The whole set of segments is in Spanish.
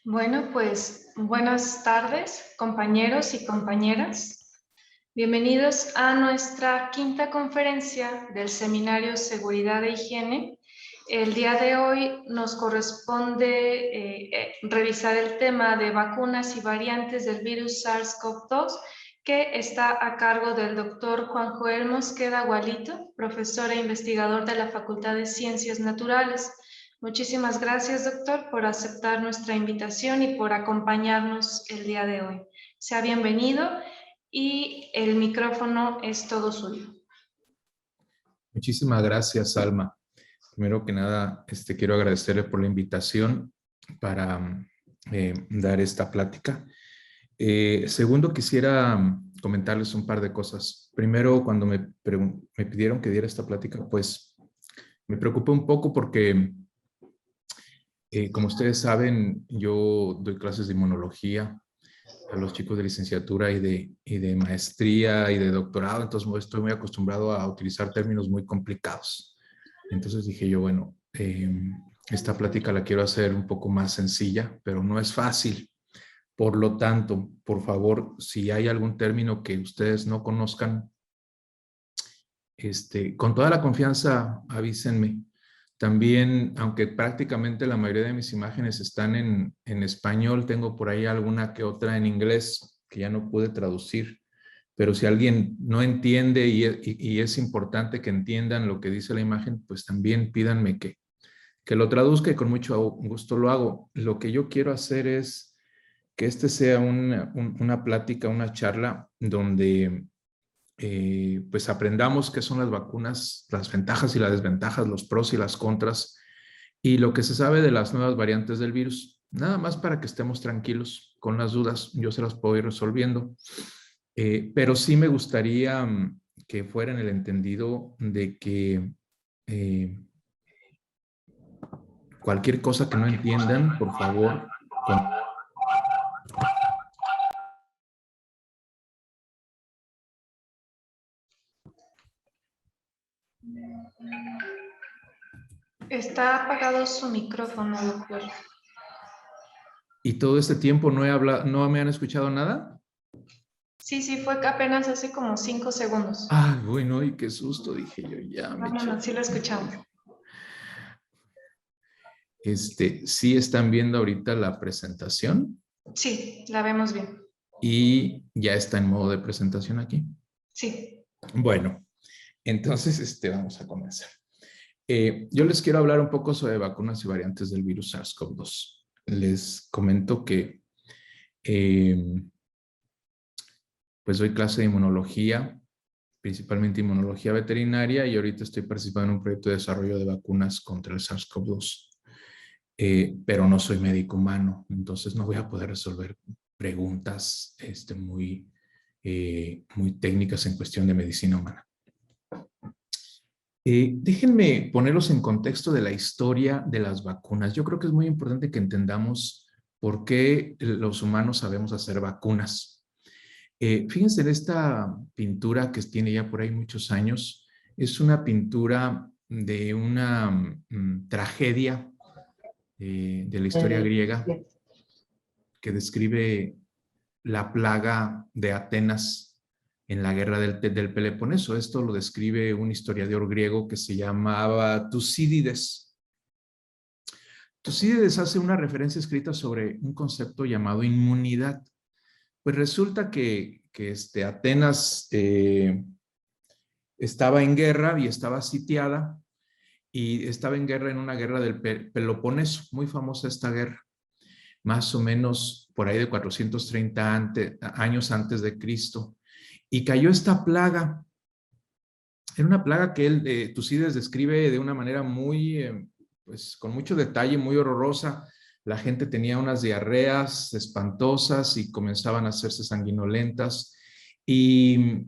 Bueno, pues buenas tardes, compañeros y compañeras. Bienvenidos a nuestra quinta conferencia del Seminario Seguridad e Higiene. El día de hoy nos corresponde revisar el tema de vacunas y variantes del virus SARS-CoV-2, que está a cargo del doctor Juan Joel Mosqueda Gualito, profesor e investigador de la Facultad de Ciencias Naturales. Muchísimas gracias, doctor, por aceptar nuestra invitación y por acompañarnos el día de hoy. Sea bienvenido y el micrófono es todo suyo. Muchísimas gracias, Alma. Primero que nada, quiero agradecerle por la invitación para dar esta plática. Segundo, quisiera comentarles un par de cosas. Primero, cuando me pidieron que diera esta plática, pues me preocupé un poco porque, como ustedes saben, yo doy clases de inmunología a los chicos de licenciatura y de maestría y de doctorado, entonces estoy muy acostumbrado a utilizar términos muy complicados. Entonces dije yo, bueno, esta plática la quiero hacer un poco más sencilla, pero no es fácil. Por lo tanto, por favor, si hay algún término que ustedes no conozcan, con toda la confianza avísenme. También, aunque prácticamente la mayoría de mis imágenes están en español, tengo por ahí alguna que otra en inglés que ya no pude traducir. Pero si alguien no entiende y es importante que entiendan lo que dice la imagen, pues también pídanme que lo traduzca y con mucho gusto lo hago. Lo que yo quiero hacer es que sea una plática, una charla donde pues aprendamos qué son las vacunas, las ventajas y las desventajas, los pros y las contras, y lo que se sabe de las nuevas variantes del virus. Nada más para que estemos tranquilos con las dudas, yo se las puedo ir resolviendo. Pero sí me gustaría que fuera en el entendido de que cualquier cosa que no entiendan, por favor, Está apagado su micrófono, doctor. ¿Y todo este tiempo no he hablado, no me han escuchado nada? Sí, fue apenas hace como 5 segundos. Ah, bueno, y qué susto, dije yo, ya me eché. No, sí lo escuchamos. Sí están viendo ahorita la presentación Sí, la vemos bien. y ya está en modo de presentación aquí. Sí. Bueno, entonces vamos a comenzar. Yo les quiero hablar un poco sobre vacunas y variantes del virus SARS-CoV-2. Les comento que pues doy clase de inmunología, principalmente inmunología veterinaria, y ahorita estoy participando en un proyecto de desarrollo de vacunas contra el SARS-CoV-2. Pero no soy médico humano, entonces no voy a poder resolver preguntas muy técnicas en cuestión de medicina humana. Déjenme ponerlos en contexto de la historia de las vacunas. Yo creo que es muy importante que entendamos por qué los humanos sabemos hacer vacunas. Fíjense en esta pintura que tiene ya por ahí muchos años. Es una pintura de una tragedia de la historia griega que describe la plaga de Atenas en la guerra del Peloponeso. Esto lo describe un historiador griego que se llamaba Tucídides. Tucídides hace una referencia escrita sobre un concepto llamado inmunidad. Pues resulta que Atenas estaba en guerra y estaba sitiada, y estaba en guerra, en una guerra del Peloponeso, muy famosa esta guerra, más o menos por ahí de 430 años antes de Cristo, y cayó esta plaga. Era una plaga que Tucídides describe de una manera muy, pues con mucho detalle, muy horrorosa. La gente tenía unas diarreas espantosas y comenzaban a hacerse sanguinolentas, y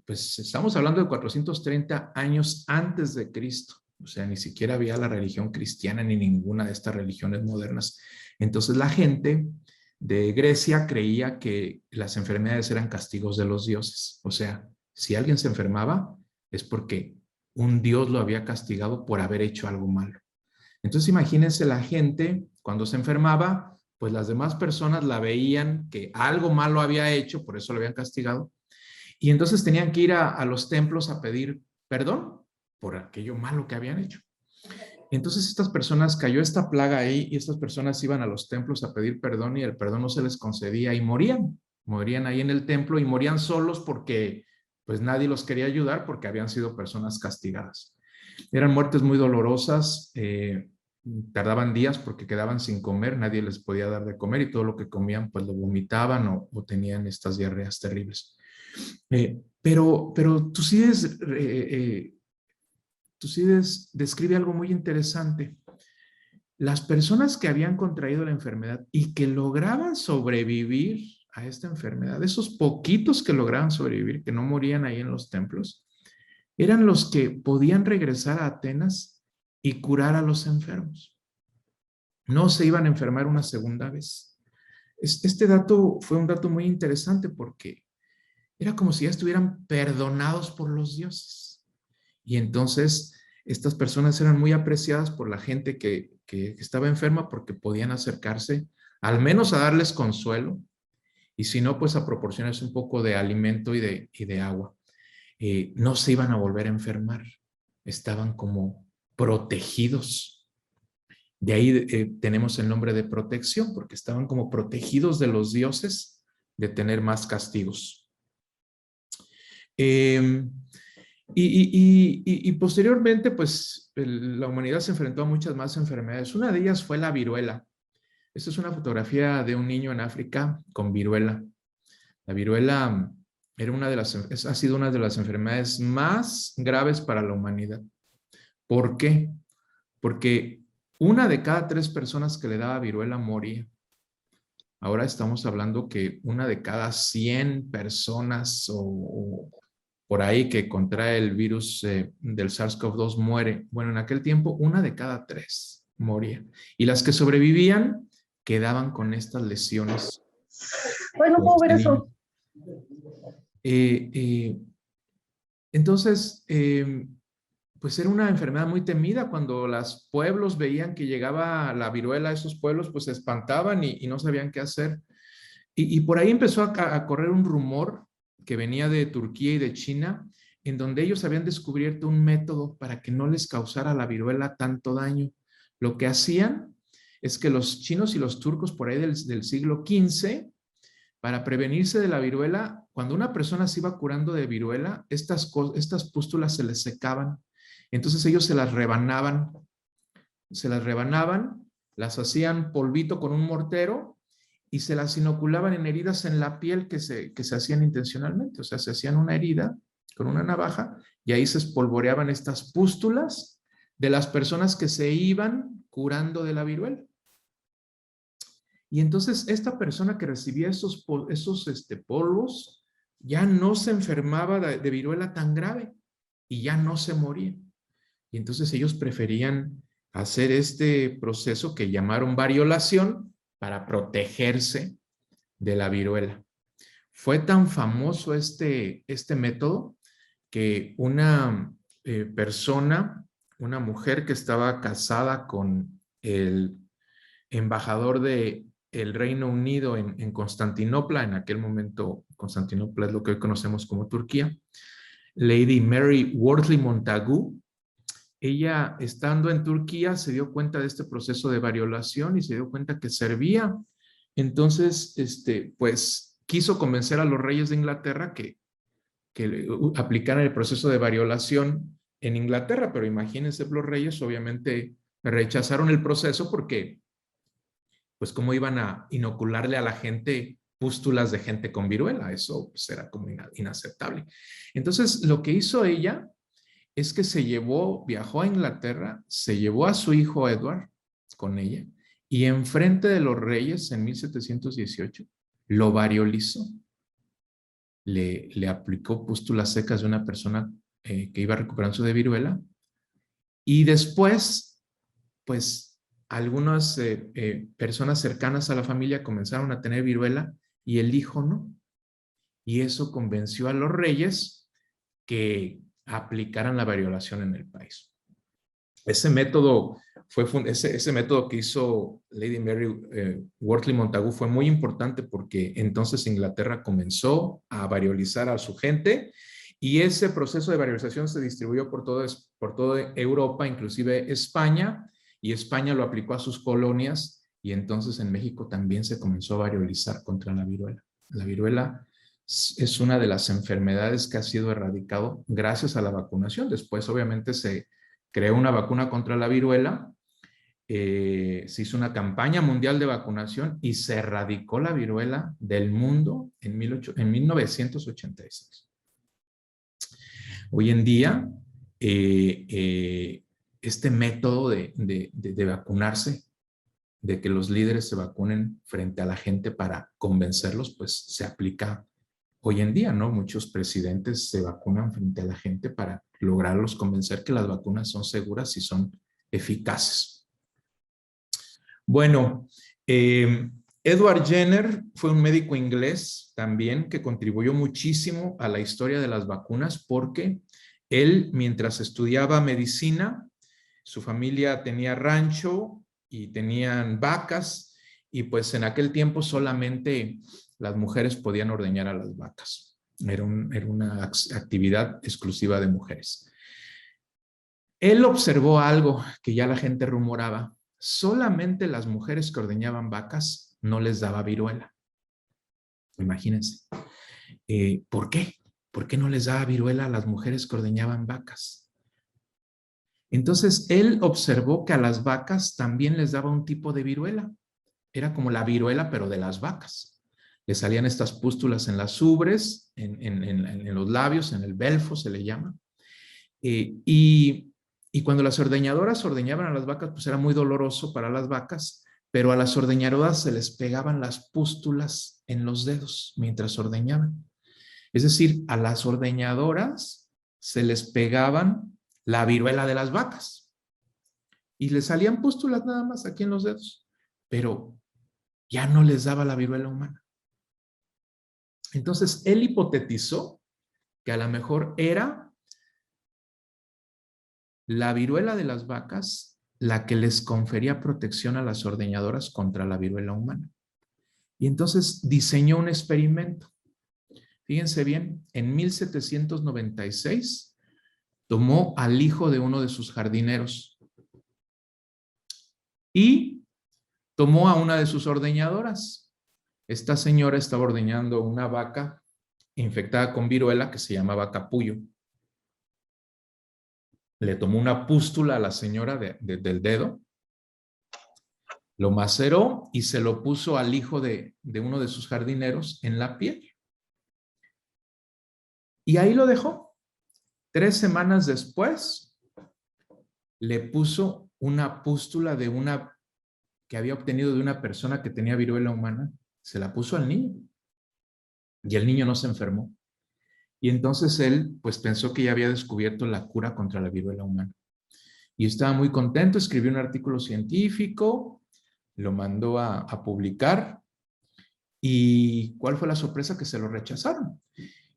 pues estamos hablando de 430 años antes de Cristo. O sea, ni siquiera había la religión cristiana ni ninguna de estas religiones modernas. Entonces la gente de Grecia creía que las enfermedades eran castigos de los dioses. O sea, si alguien se enfermaba es porque un dios lo había castigado por haber hecho algo malo. Entonces imagínense, la gente cuando se enfermaba, pues las demás personas la veían que algo malo había hecho, por eso lo habían castigado, y entonces tenían que ir a los templos a pedir perdón por aquello malo que habían hecho. Entonces estas personas, cayó esta plaga ahí y estas personas iban a los templos a pedir perdón y el perdón no se les concedía y morían ahí en el templo y morían solos porque pues nadie los quería ayudar porque habían sido personas castigadas. Eran muertes muy dolorosas, tardaban días porque quedaban sin comer, nadie les podía dar de comer y todo lo que comían pues lo vomitaban o tenían estas diarreas terribles. Pero Tucídides describe algo muy interesante. Las personas que habían contraído la enfermedad y que lograban sobrevivir a esta enfermedad, esos poquitos que lograban sobrevivir, que no morían ahí en los templos, eran los que podían regresar a Atenas y curar a los enfermos. No se iban a enfermar una segunda vez. Este dato fue un dato muy interesante porque era como si ya estuvieran perdonados por los dioses. Y entonces estas personas eran muy apreciadas por la gente que estaba enferma porque podían acercarse al menos a darles consuelo y si no, pues a proporcionarles un poco de alimento y de agua. No se iban a volver a enfermar, estaban como protegidos. De ahí tenemos el nombre de protección, porque estaban como protegidos de los dioses de tener más castigos. Y posteriormente, pues la humanidad se enfrentó a muchas más enfermedades. Una de ellas fue la viruela. Esta es una fotografía de un niño en África con viruela. La viruela era ha sido una de las enfermedades más graves para la humanidad. ¿Por qué? Porque una de cada 3 personas que le daba viruela moría. Ahora estamos hablando que una de cada 100 personas o por ahí que contrae el virus del SARS-CoV-2 muere. Bueno, en aquel tiempo una de cada 3 moría. Y las que sobrevivían quedaban con estas lesiones. Pues no puedo ver eso. Entonces, pues era una enfermedad muy temida. Cuando los pueblos veían que llegaba la viruela a esos pueblos, pues se espantaban y no sabían qué hacer. Y por ahí empezó a correr un rumor que venía de Turquía y de China, en donde ellos habían descubierto un método para que no les causara la viruela tanto daño. Lo que hacían es que los chinos y los turcos por ahí del siglo XV, para prevenirse de la viruela, cuando una persona se iba curando de viruela, estas pústulas se les secaban. Entonces ellos se las rebanaban, las hacían polvito con un mortero y se las inoculaban en heridas en la piel que se hacían intencionalmente. O sea, se hacían una herida con una navaja y ahí se espolvoreaban estas pústulas de las personas que se iban curando de la viruela. Y entonces esta persona que recibía esos polvos ya no se enfermaba de viruela tan grave y ya no se moría. Y entonces ellos preferían hacer este proceso que llamaron variolación para protegerse de la viruela. Fue tan famoso este método que una persona, una mujer que estaba casada con el embajador del Reino Unido en Constantinopla, en aquel momento Constantinopla es lo que hoy conocemos como Turquía, Lady Mary Wortley Montagu. Ella, estando en Turquía, se dio cuenta de este proceso de variolación y se dio cuenta que servía. Entonces, pues quiso convencer a los reyes de Inglaterra que aplicaran el proceso de variolación en Inglaterra, pero imagínense, los reyes obviamente rechazaron el proceso porque, pues, ¿cómo iban a inocularle a la gente pústulas de gente con viruela? Eso pues, era como inaceptable. Entonces, lo que hizo ella es que viajó a Inglaterra, se llevó a su hijo Edward con ella y enfrente de los reyes en 1718 lo variolizó. Le aplicó pústulas secas de una persona que iba recuperando de viruela y después, pues, algunas personas cercanas a la familia comenzaron a tener viruela y el hijo no. Y eso convenció a los reyes que aplicaran la variolación en el país. Ese método ese método que hizo Lady Mary Wortley Montagu fue muy importante porque entonces Inglaterra comenzó a variolizar a su gente y ese proceso de variolización se distribuyó por toda Europa, inclusive España, y España lo aplicó a sus colonias y entonces en México también se comenzó a variolizar contra la viruela. La viruela es una de las enfermedades que ha sido erradicado gracias a la vacunación. Después obviamente se creó una vacuna contra la viruela, se hizo una campaña mundial de vacunación y se erradicó la viruela del mundo en 1986. Hoy en día, este método de vacunarse, de que los líderes se vacunen frente a la gente para convencerlos, pues se aplica hoy en día, ¿no? Muchos presidentes se vacunan frente a la gente para lograrlos convencer que las vacunas son seguras y son eficaces. Bueno, Edward Jenner fue un médico inglés también que contribuyó muchísimo a la historia de las vacunas porque él, mientras estudiaba medicina, su familia tenía rancho y tenían vacas y pues en aquel tiempo solamente las mujeres podían ordeñar a las vacas. Era una actividad exclusiva de mujeres. Él observó algo que ya la gente rumoraba. Solamente las mujeres que ordeñaban vacas no les daba viruela. Imagínense. ¿Por qué? ¿Por qué no les daba viruela a las mujeres que ordeñaban vacas? Entonces, él observó que a las vacas también les daba un tipo de viruela. Era como la viruela, pero de las vacas. Le salían estas pústulas en las ubres, en los labios, en el belfo se le llama. Y cuando las ordeñadoras ordeñaban a las vacas, pues era muy doloroso para las vacas, pero a las ordeñadoras se les pegaban las pústulas en los dedos mientras ordeñaban. Es decir, a las ordeñadoras se les pegaban la viruela de las vacas y les salían pústulas nada más aquí en los dedos, pero ya no les daba la viruela humana. Entonces, él hipotetizó que a lo mejor era la viruela de las vacas la que les confería protección a las ordeñadoras contra la viruela humana. Y entonces diseñó un experimento. Fíjense bien, en 1796 tomó al hijo de uno de sus jardineros y tomó a una de sus ordeñadoras. Esta señora estaba ordeñando una vaca infectada con viruela que se llamaba capullo. Le tomó una pústula a la señora del dedo, lo maceró y se lo puso al hijo de uno de sus jardineros en la piel. Y ahí lo dejó. 3 semanas después, le puso una pústula que había obtenido de una persona que tenía viruela humana, se la puso al niño. Y el niño no se enfermó. Y entonces él, pues pensó que ya había descubierto la cura contra la viruela humana. Y estaba muy contento, escribió un artículo científico, lo mandó a publicar. ¿Y cuál fue la sorpresa? Que se lo rechazaron.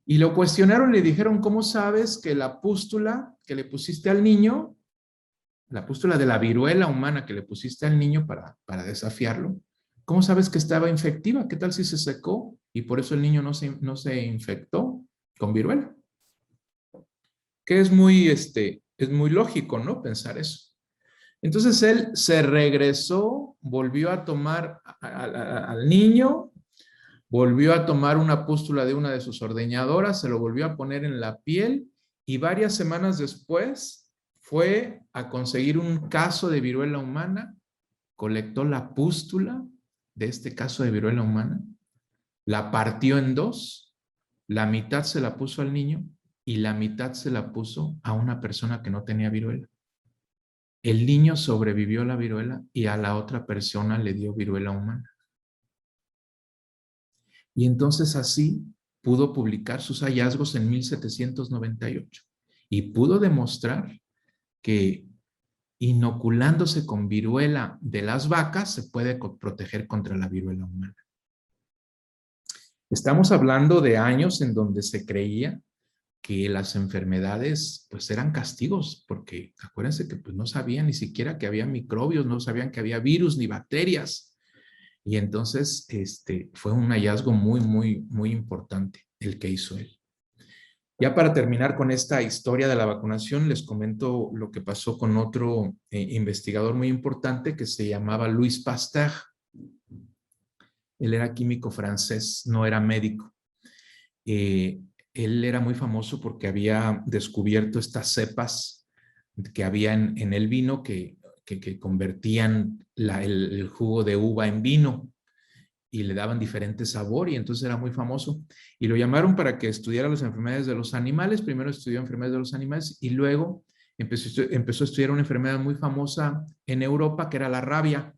Y lo cuestionaron y le dijeron, ¿cómo sabes que la pústula que le pusiste al niño, la pústula de la viruela humana que le pusiste al niño para desafiarlo, cómo sabes que estaba infectiva? ¿Qué tal si se secó y por eso el niño no se infectó con viruela? Que es muy lógico, ¿no? Pensar eso. Entonces él se regresó, volvió a tomar al niño, volvió a tomar una pústula de una de sus ordeñadoras, se lo volvió a poner en la piel y varias semanas después fue a conseguir un caso de viruela humana, colectó la pústula de este caso de viruela humana, la partió en 2, la mitad se la puso al niño y la mitad se la puso a una persona que no tenía viruela. El niño sobrevivió a la viruela y a la otra persona le dio viruela humana. Y entonces así pudo publicar sus hallazgos en 1798 y pudo demostrar que inoculándose con viruela de las vacas se puede proteger contra la viruela humana. Estamos hablando de años en donde se creía que las enfermedades pues eran castigos, porque acuérdense que pues no sabían ni siquiera que había microbios, no sabían que había virus ni bacterias. Y entonces fue un hallazgo muy importante el que hizo él. Ya para terminar con esta historia de la vacunación, les comento lo que pasó con otro investigador muy importante que se llamaba Louis Pasteur. Él era químico francés, no era médico. Él era muy famoso porque había descubierto estas cepas que había en el vino que convertían el jugo de uva en vino y le daban diferente sabor, y entonces era muy famoso. Y lo llamaron para que estudiara las enfermedades de los animales. Primero estudió enfermedades de los animales y luego empezó a estudiar una enfermedad muy famosa en Europa, que era la rabia.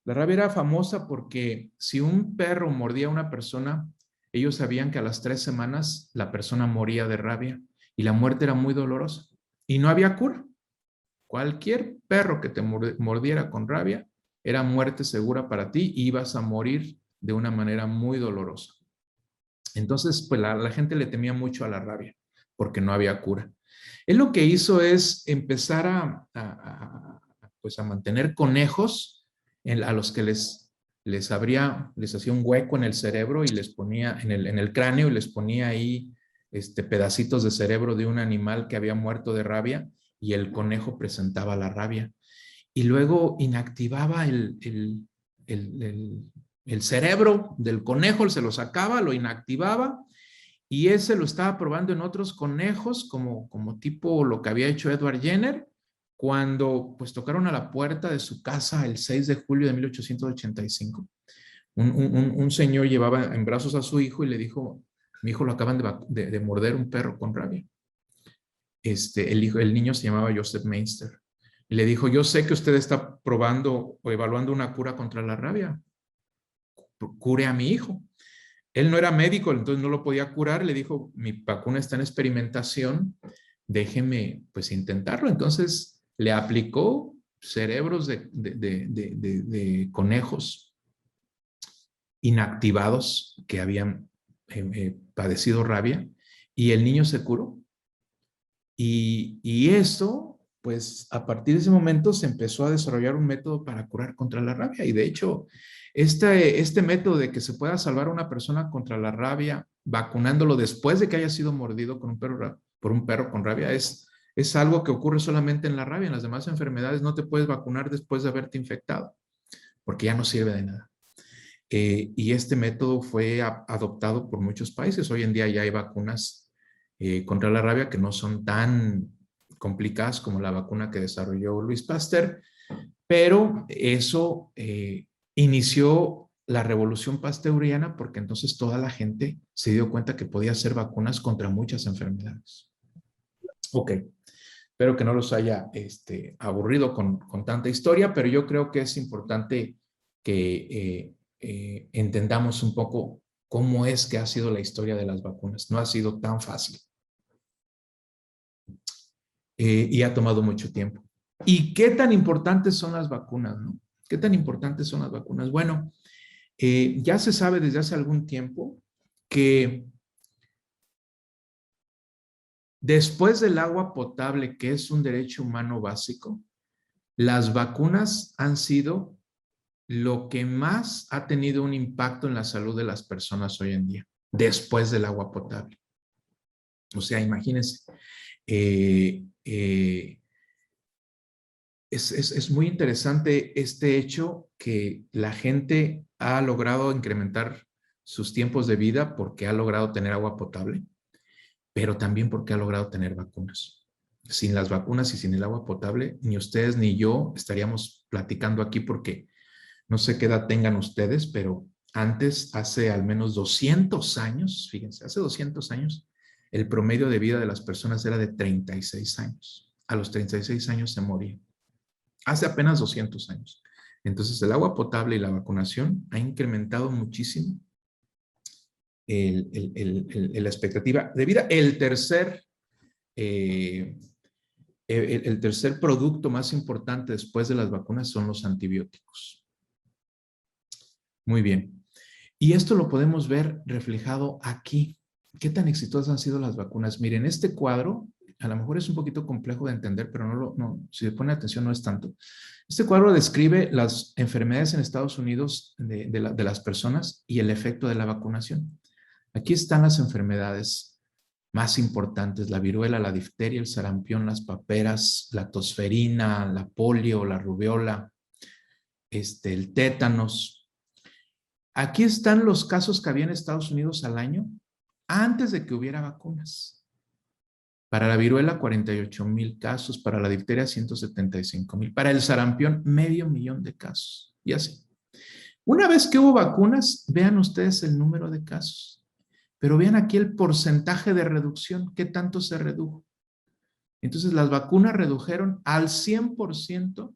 La rabia era famosa porque si un perro mordía a una persona, ellos sabían que a las 3 semanas la persona moría de rabia y la muerte era muy dolorosa y no había cura. Cualquier perro que te mordiera con rabia era muerte segura para ti y ibas a morir de una manera muy dolorosa. Entonces, pues la gente le temía mucho a la rabia porque no había cura. Él lo que hizo es empezar a mantener conejos a los que les hacía un hueco en el cerebro y les ponía en el cráneo y les ponía ahí pedacitos de cerebro de un animal que había muerto de rabia, y el conejo presentaba la rabia. Y luego inactivaba el cerebro del conejo, se lo sacaba, lo inactivaba, y ese lo estaba probando en otros conejos, como tipo lo que había hecho Edward Jenner, cuando pues tocaron a la puerta de su casa el 6 de julio de 1885. Un señor llevaba en brazos a su hijo y le dijo: mi hijo lo acaban de morder un perro con rabia. El niño se llamaba Joseph Meister. Y le dijo: yo sé que usted está probando o evaluando una cura contra la rabia. Cure a mi hijo. Él no era médico, entonces no lo podía curar. Le dijo: mi vacuna está en experimentación, déjeme pues intentarlo. Entonces le aplicó cerebros de conejos inactivados que habían padecido rabia, y el niño se curó. Y eso, pues a partir de ese momento se empezó a desarrollar un método para curar contra la rabia. Y de hecho, este método de que se pueda salvar a una persona contra la rabia vacunándolo después de que haya sido mordido por un perro con rabia es algo que ocurre solamente en la rabia. En las demás enfermedades no te puedes vacunar después de haberte infectado, porque ya no sirve de nada. Y este método fue adoptado por muchos países. Hoy en día ya hay vacunas contra la rabia que no son tan complicadas como la vacuna que desarrolló Louis Pasteur, pero eso inició la revolución pasteuriana, porque entonces toda la gente se dio cuenta que podía hacer vacunas contra muchas enfermedades. Ok, espero que no los haya aburrido con tanta historia, pero yo creo que es importante que entendamos un poco cómo es que ha sido la historia de las vacunas. No ha sido tan fácil. Y ha tomado mucho tiempo. ¿Y qué tan importantes son las vacunas, no? ¿Qué tan importantes son las vacunas? Bueno, ya se sabe desde hace algún tiempo que después del agua potable, que es un derecho humano básico, las vacunas han sido lo que más ha tenido un impacto en la salud de las personas hoy en día, después del agua potable. O sea, imagínense. Es muy interesante este hecho, que la gente ha logrado incrementar sus tiempos de vida porque ha logrado tener agua potable, pero también porque ha logrado tener vacunas. Sin las vacunas y sin el agua potable, ni ustedes ni yo estaríamos platicando aquí, porque no sé qué edad tengan ustedes, pero antes, hace al menos 200 años, fíjense, hace 200 años, el promedio de vida de las personas era de 36 años. A los 36 años se morían. Hace apenas 200 años. Entonces, el agua potable y la vacunación ha incrementado muchísimo la expectativa de vida. El tercer producto más importante después de las vacunas son los antibióticos. Muy bien. Y esto lo podemos ver reflejado aquí. ¿qué tan exitosas han sido las vacunas? Miren, este cuadro a lo mejor es un poquito complejo de entender, pero si se pone atención no es tanto. Este cuadro describe las enfermedades en Estados Unidos de las personas y el efecto de la vacunación. Aquí están las enfermedades más importantes: la viruela, la difteria, el sarampión, las paperas, la tosferina, la polio, la rubiola, el tétanos. Aquí están los casos que había en Estados Unidos al año antes de que hubiera vacunas. Para la viruela, 48,000 casos. Para la difteria, 175,000. Para el sarampión, 500,000 de casos. Y así. Una vez que hubo vacunas, vean ustedes el número de casos. Pero vean aquí el porcentaje de reducción. ¿Qué tanto se redujo? Entonces, las vacunas redujeron al 100%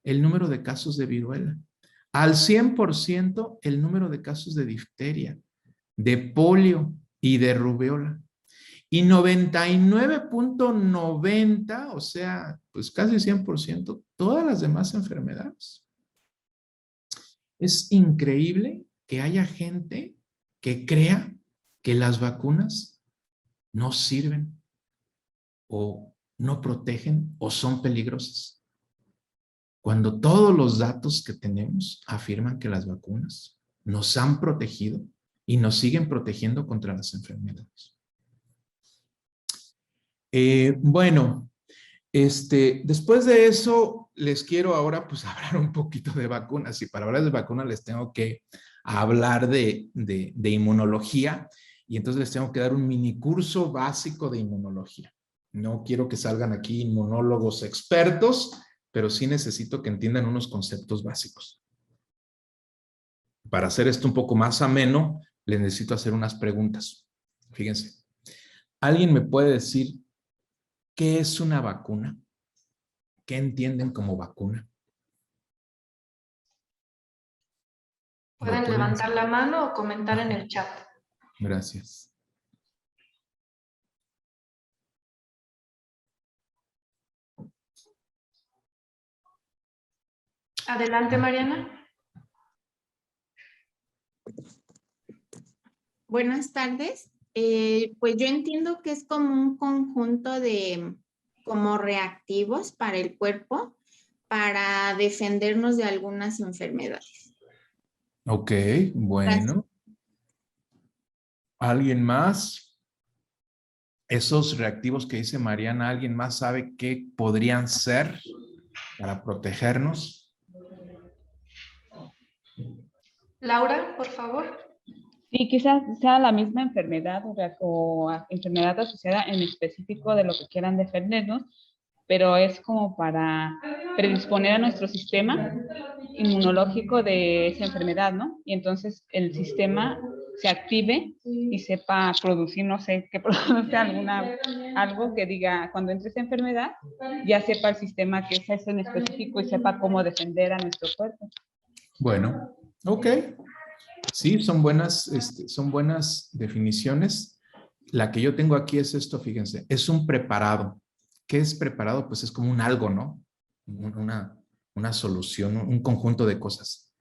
el número de casos de viruela. Al 100% el número de casos de difteria, de polio y de rubiola. Y 99.90, o sea, pues casi 100%, todas las demás enfermedades. Es increíble que haya gente que crea que las vacunas no sirven o no protegen o son peligrosas, cuando todos los datos que tenemos afirman que las vacunas nos han protegido y nos siguen protegiendo contra las enfermedades. Bueno, después de eso, les quiero ahora pues hablar un poquito de vacunas. Y para hablar de vacunas les tengo que hablar de inmunología. Y entonces les tengo que dar un mini curso básico de inmunología. No quiero que salgan aquí inmunólogos expertos, pero sí necesito que entiendan unos conceptos básicos. Para hacer esto un poco más ameno, les necesito hacer unas preguntas. Fíjense, ¿alguien me puede decir qué es una vacuna? ¿Qué entienden como vacuna? Pueden levantar la mano o comentar en el chat. Gracias. Adelante, Mariana. Buenas tardes. Pues yo entiendo que es como un conjunto de como reactivos para el cuerpo para defendernos de algunas enfermedades. Ok, bueno. ¿Alguien más? Esos reactivos que dice Mariana, ¿alguien más sabe qué podrían ser para protegernos? Laura, por favor. Sí, quizás sea la misma enfermedad o enfermedad asociada en específico de lo que quieran defendernos, pero es como para predisponer a nuestro sistema inmunológico de esa enfermedad, ¿no? Y entonces el sistema se active y sepa producir, no sé, que produce algo que diga, cuando entre esa enfermedad, ya sepa el sistema que es eso en específico y sepa cómo defender a nuestro cuerpo. Bueno, ok. Sí, son buenas definiciones. La que yo tengo aquí es esto, fíjense, es un preparado. ¿Qué es preparado? Pues es como un algo, ¿no? Una solución, un conjunto de cosas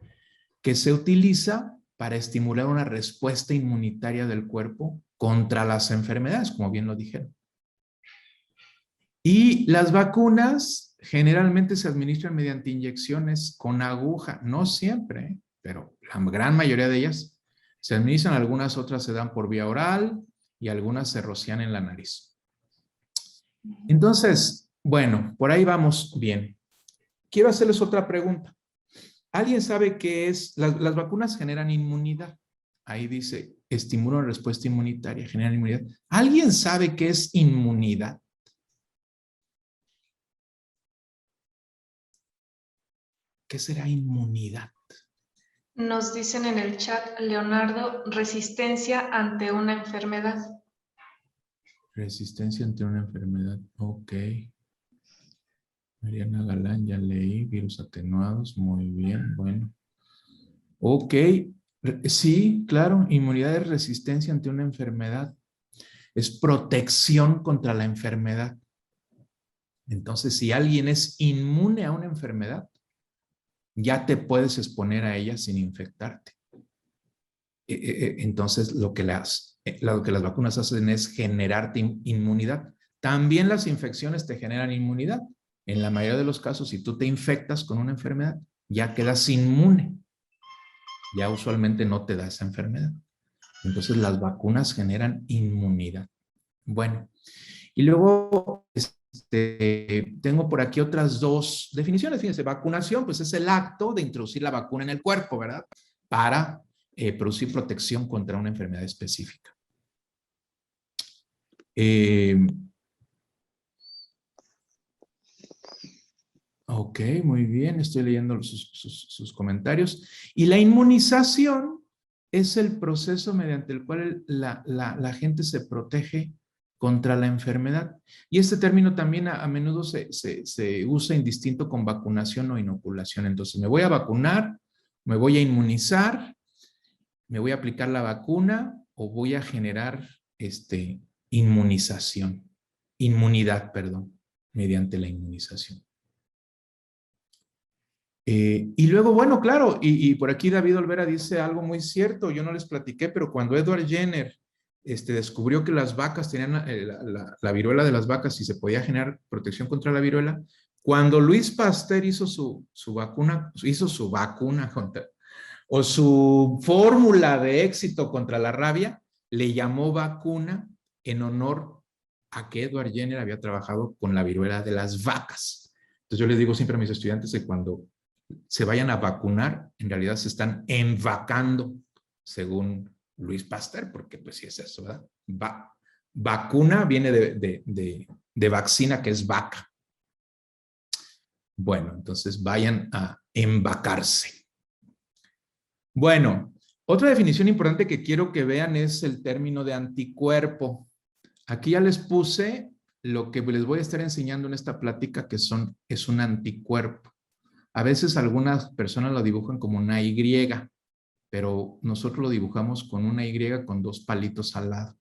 que se utiliza para estimular una respuesta inmunitaria del cuerpo contra las enfermedades, como bien lo dijeron. Y las vacunas generalmente se administran mediante inyecciones con aguja, no siempre, pero la gran mayoría de ellas se administran, algunas otras se dan por vía oral y algunas se rocian en la nariz. Entonces, bueno, por ahí vamos bien. Quiero hacerles otra pregunta. ¿Alguien sabe qué es? Las vacunas generan inmunidad. Ahí dice, estimulan respuesta inmunitaria, generan inmunidad. ¿Alguien sabe qué es inmunidad? ¿Qué será inmunidad? Nos dicen en el chat, Leonardo, resistencia ante una enfermedad. Resistencia ante una enfermedad. Ok. Mariana Galán, ya leí. Virus atenuados. Muy bien, bueno. Ok. Sí, claro. Inmunidad es resistencia ante una enfermedad. Es protección contra la enfermedad. Entonces, si alguien es inmune a una enfermedad, ya te puedes exponer a ella sin infectarte. Entonces, lo que lo que las vacunas hacen es generarte inmunidad. También las infecciones te generan inmunidad. En la mayoría de los casos, si tú te infectas con una enfermedad, ya quedas inmune. Ya usualmente no te da esa enfermedad. Entonces las vacunas generan inmunidad. Bueno, y luego tengo por aquí otras dos definiciones. Fíjense, vacunación, pues es el acto de introducir la vacuna en el cuerpo, ¿verdad? Para producir protección contra una enfermedad específica. Ok, muy bien, estoy leyendo sus comentarios. Y la inmunización es el proceso mediante el cual la gente se protege contra la enfermedad. Y este término también a menudo se usa indistinto con vacunación o inoculación. Entonces, me voy a vacunar, me voy a inmunizar, me voy a aplicar la vacuna o voy a generar inmunidad, perdón, mediante la inmunización. Y luego, bueno, claro, y por aquí David Olvera dice algo muy cierto, yo no les platiqué, pero cuando Edward Jenner descubrió que las vacas tenían la viruela de las vacas y se podía generar protección contra la viruela, cuando Luis Pasteur hizo su vacuna contra, o su fórmula de éxito contra la rabia, le llamó vacuna en honor a que Edward Jenner había trabajado con la viruela de las vacas. Entonces yo les digo siempre a mis estudiantes que cuando se vayan a vacunar, en realidad se están envacando, según Luis Pasteur, porque pues sí es eso, ¿verdad? Vacuna viene de vaccina, que es vaca. Bueno, entonces vayan a embacarse. Bueno, otra definición importante que quiero que vean es el término de anticuerpo. Aquí ya les puse lo que les voy a estar enseñando en esta plática, que es un anticuerpo. A veces algunas personas lo dibujan como una Y, pero nosotros lo dibujamos con una Y con dos palitos al lado.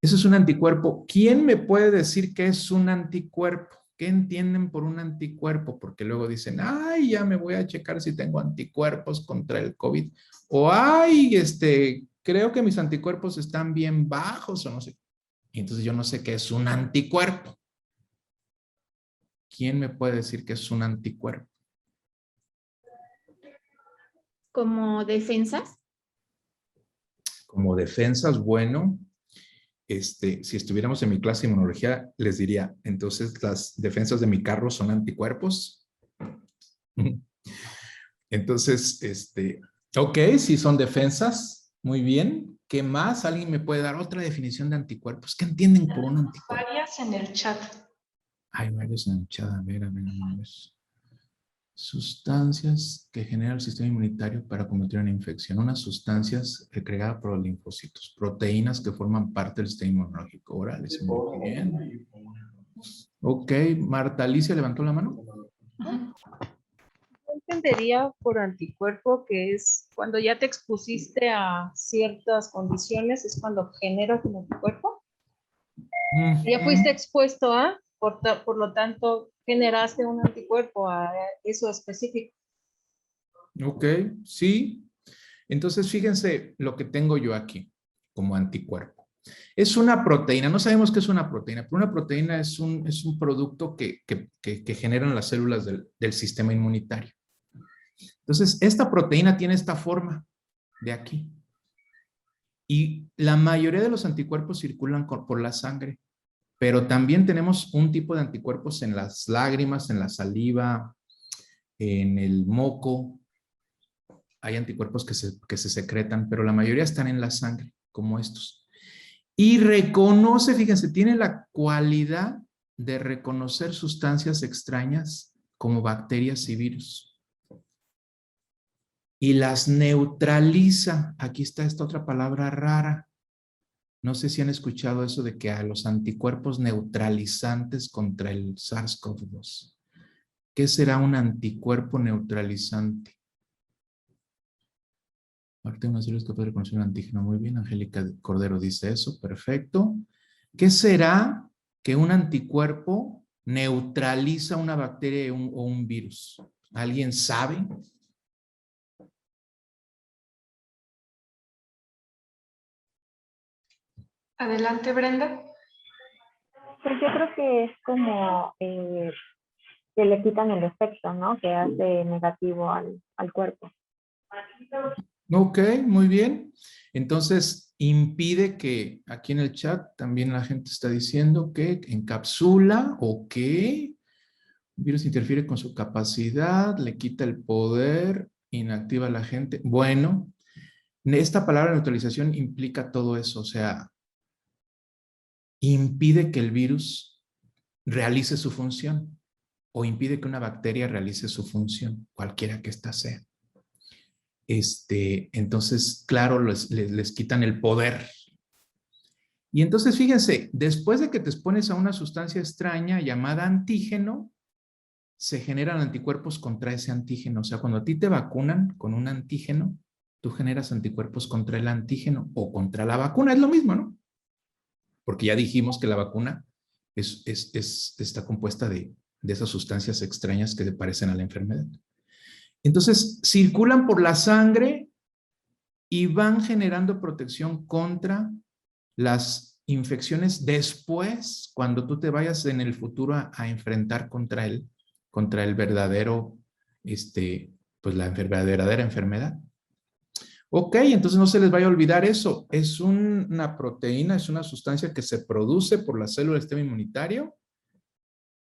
Eso es un anticuerpo. ¿Quién me puede decir qué es un anticuerpo? ¿Qué entienden por un anticuerpo? Porque luego dicen, ay, ya me voy a checar si tengo anticuerpos contra el COVID. O, ay, creo que mis anticuerpos están bien bajos o no sé. Y entonces yo no sé qué es un anticuerpo. ¿Quién me puede decir qué es un anticuerpo? ¿Como defensas? Como defensas, bueno, si estuviéramos en mi clase de inmunología, les diría, entonces las defensas de mi carro son anticuerpos. Entonces, ok, sí son defensas, muy bien. ¿Qué más? ¿Alguien me puede dar otra definición de anticuerpos? ¿Qué entienden por un anticuerpo? Varias en el chat. Hay varios en el chat, a ver. Sustancias que genera el sistema inmunitario para combatir una infección. Unas sustancias creadas por los linfocitos. Proteínas que forman parte del sistema inmunológico. Orales, muy bien. Ok, Marta Alicia levantó la mano. Yo entendería por anticuerpo que es cuando ya te expusiste a ciertas condiciones, es cuando generas un anticuerpo. Ya fuiste expuesto a, por lo tanto, generaste un anticuerpo a eso específico. Ok, sí. Entonces, fíjense lo que tengo yo aquí como anticuerpo. Es una proteína, no sabemos qué es una proteína, pero una proteína es un producto que generan las células del sistema inmunitario. Entonces, esta proteína tiene esta forma de aquí. Y la mayoría de los anticuerpos circulan por la sangre, pero también tenemos un tipo de anticuerpos en las lágrimas, en la saliva, en el moco. Hay anticuerpos que se secretan, pero la mayoría están en la sangre, como estos. Y reconoce, fíjense, tiene la cualidad de reconocer sustancias extrañas como bacterias y virus. Y las neutraliza. Aquí está esta otra palabra rara. No sé si han escuchado eso de que a los anticuerpos neutralizantes contra el SARS-CoV-2. ¿Qué será un anticuerpo neutralizante? Parte de una célula es capaz de reconocer un antígeno. Muy bien, Angélica Cordero dice eso. Perfecto. ¿Qué será que un anticuerpo neutraliza una bacteria o un virus? ¿Alguien sabe? Adelante, Brenda. Pues yo creo que es como que le quitan el efecto, ¿no? Que hace negativo al cuerpo. Ok, muy bien. Entonces, impide que, aquí en el chat también la gente está diciendo que encapsula o que el virus interfiere con su capacidad, le quita el poder, inactiva a la gente. Bueno, esta palabra neutralización implica todo eso, o sea, impide que el virus realice su función o impide que una bacteria realice su función, cualquiera que ésta sea. Entonces, claro, les quitan el poder. Y entonces, fíjense, después de que te expones a una sustancia extraña llamada antígeno, se generan anticuerpos contra ese antígeno. O sea, cuando a ti te vacunan con un antígeno, tú generas anticuerpos contra el antígeno o contra la vacuna. Es lo mismo, ¿no? Porque ya dijimos que la vacuna está compuesta de esas sustancias extrañas que se parecen a la enfermedad. Entonces, circulan por la sangre y van generando protección contra las infecciones después, cuando tú te vayas en el futuro a enfrentar contra el verdadero, pues la verdadera enfermedad. Ok, entonces no se les vaya a olvidar eso. Es una proteína, es una sustancia que se produce por las células del sistema inmunitario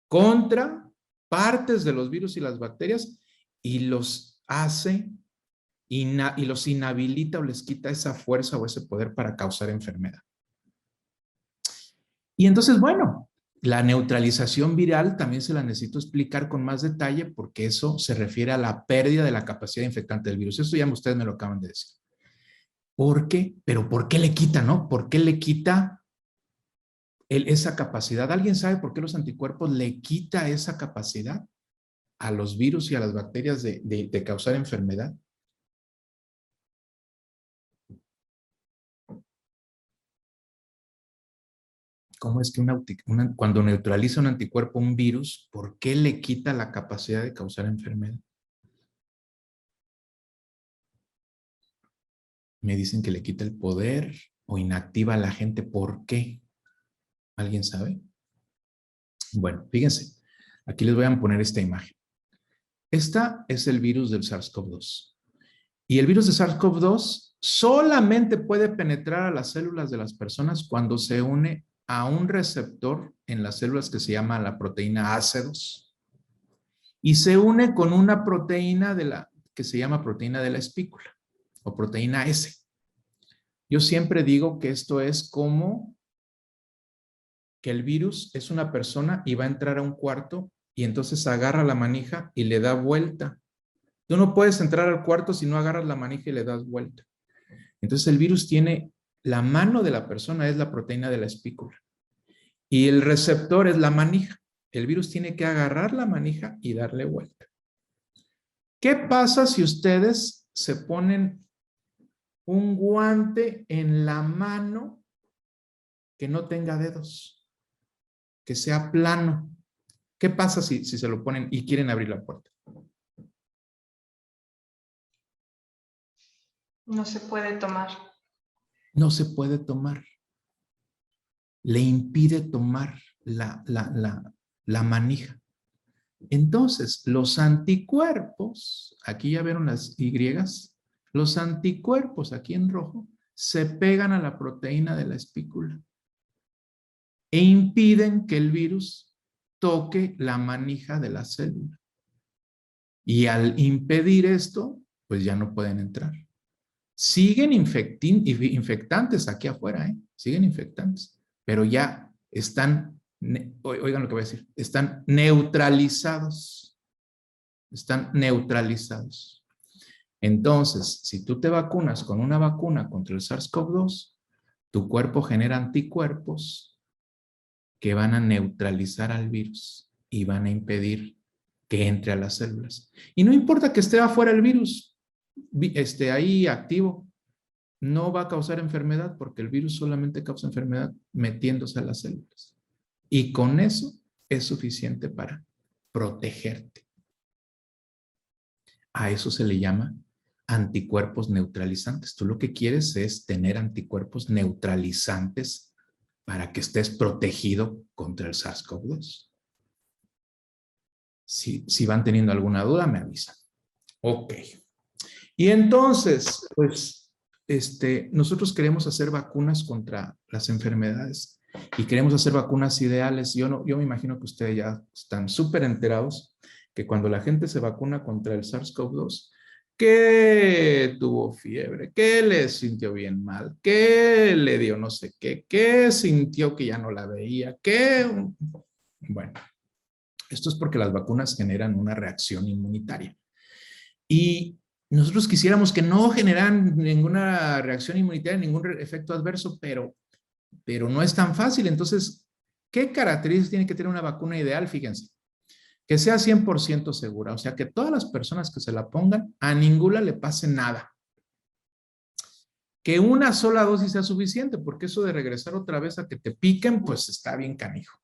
contra partes de los virus y las bacterias y los hace y los inhabilita o les quita esa fuerza o ese poder para causar enfermedad. Y entonces, bueno, la neutralización viral también se la necesito explicar con más detalle porque eso se refiere a la pérdida de la capacidad infectante del virus. Eso ya ustedes me lo acaban de decir. ¿Por qué? Pero ¿por qué le quita, no? ¿Por qué le quita esa capacidad? ¿Alguien sabe por qué los anticuerpos le quita esa capacidad a los virus y a las bacterias de causar enfermedad? ¿Cómo es que cuando neutraliza un anticuerpo un virus, por qué le quita la capacidad de causar enfermedad? Me dicen que le quita el poder o inactiva a la gente. ¿Por qué? ¿Alguien sabe? Bueno, fíjense. Aquí les voy a poner esta imagen. Esta es el virus del SARS-CoV-2. Y el virus de SARS-CoV-2 solamente puede penetrar a las células de las personas cuando se une a un receptor en las células que se llama la proteína AC2 y se une con una proteína que se llama proteína de la espícula o proteína S. Yo siempre digo que esto es como que el virus es una persona y va a entrar a un cuarto y entonces agarra la manija y le da vuelta. Tú no puedes entrar al cuarto si no agarras la manija y le das vuelta. Entonces el virus tiene, la mano de la persona es la proteína de la espícula y el receptor es la manija. El virus tiene que agarrar la manija y darle vuelta. ¿Qué pasa si ustedes se ponen un guante en la mano que no tenga dedos, que sea plano? ¿Qué pasa si se lo ponen y quieren abrir la puerta? No se puede tomar. No se puede tomar. Le impide tomar la manija. Entonces, los anticuerpos, aquí ya vieron las Y, los anticuerpos aquí en rojo se pegan a la proteína de la espícula e impiden que el virus toque la manija de la célula. Y al impedir esto, pues ya no pueden entrar. Siguen infectantes aquí afuera, ¿eh? Siguen infectantes, pero ya están, oigan lo que voy a decir, están neutralizados. Están neutralizados. Entonces, si tú te vacunas con una vacuna contra el SARS-CoV-2, tu cuerpo genera anticuerpos que van a neutralizar al virus y van a impedir que entre a las células. Y no importa que esté afuera el virus, esté ahí activo, no va a causar enfermedad porque el virus solamente causa enfermedad metiéndose a las células. Y con eso es suficiente para protegerte. A eso se le llama anticuerpos neutralizantes. Tú lo que quieres es tener anticuerpos neutralizantes para que estés protegido contra el SARS-CoV-2. Si van teniendo alguna duda, me avisan. Ok. Y entonces, pues, nosotros queremos hacer vacunas contra las enfermedades y queremos hacer vacunas ideales. Yo me imagino que ustedes ya están súper enterados que cuando la gente se vacuna contra el SARS-CoV-2, que tuvo fiebre, que le sintió bien mal, que le dio no sé qué, que sintió que ya no la veía, que... Bueno, esto es porque las vacunas generan una reacción inmunitaria. Y nosotros quisiéramos que no generaran ninguna reacción inmunitaria, ningún efecto adverso, pero no es tan fácil. Entonces, ¿qué características tiene que tener una vacuna ideal? Fíjense, que sea 100% segura, o sea, que todas las personas que se la pongan, a ninguna le pase nada. Que una sola dosis sea suficiente, porque eso de regresar otra vez a que te piquen, pues está bien canijo.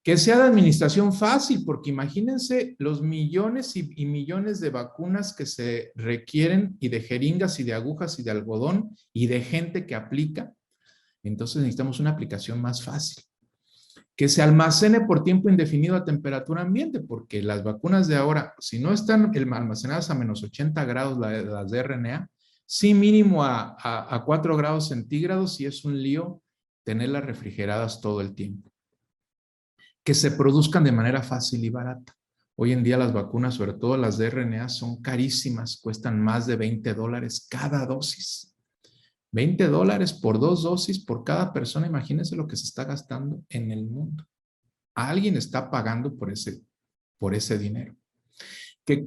Que sea de administración fácil, porque imagínense los millones y millones de vacunas que se requieren, y de jeringas y de agujas y de algodón y de gente que aplica. Entonces necesitamos una aplicación más fácil. Que se almacene por tiempo indefinido a temperatura ambiente, porque las vacunas de ahora, si no están almacenadas a menos 80 grados, las de RNA, sí mínimo a 4 grados centígrados, y es un lío tenerlas refrigeradas todo el tiempo. Que se produzcan de manera fácil y barata. Hoy en día las vacunas, sobre todo las de RNA, son carísimas, cuestan más de $20 cada dosis. $20 por 2 dosis por cada persona, imagínense lo que se está gastando en el mundo. Alguien está pagando por ese dinero. Que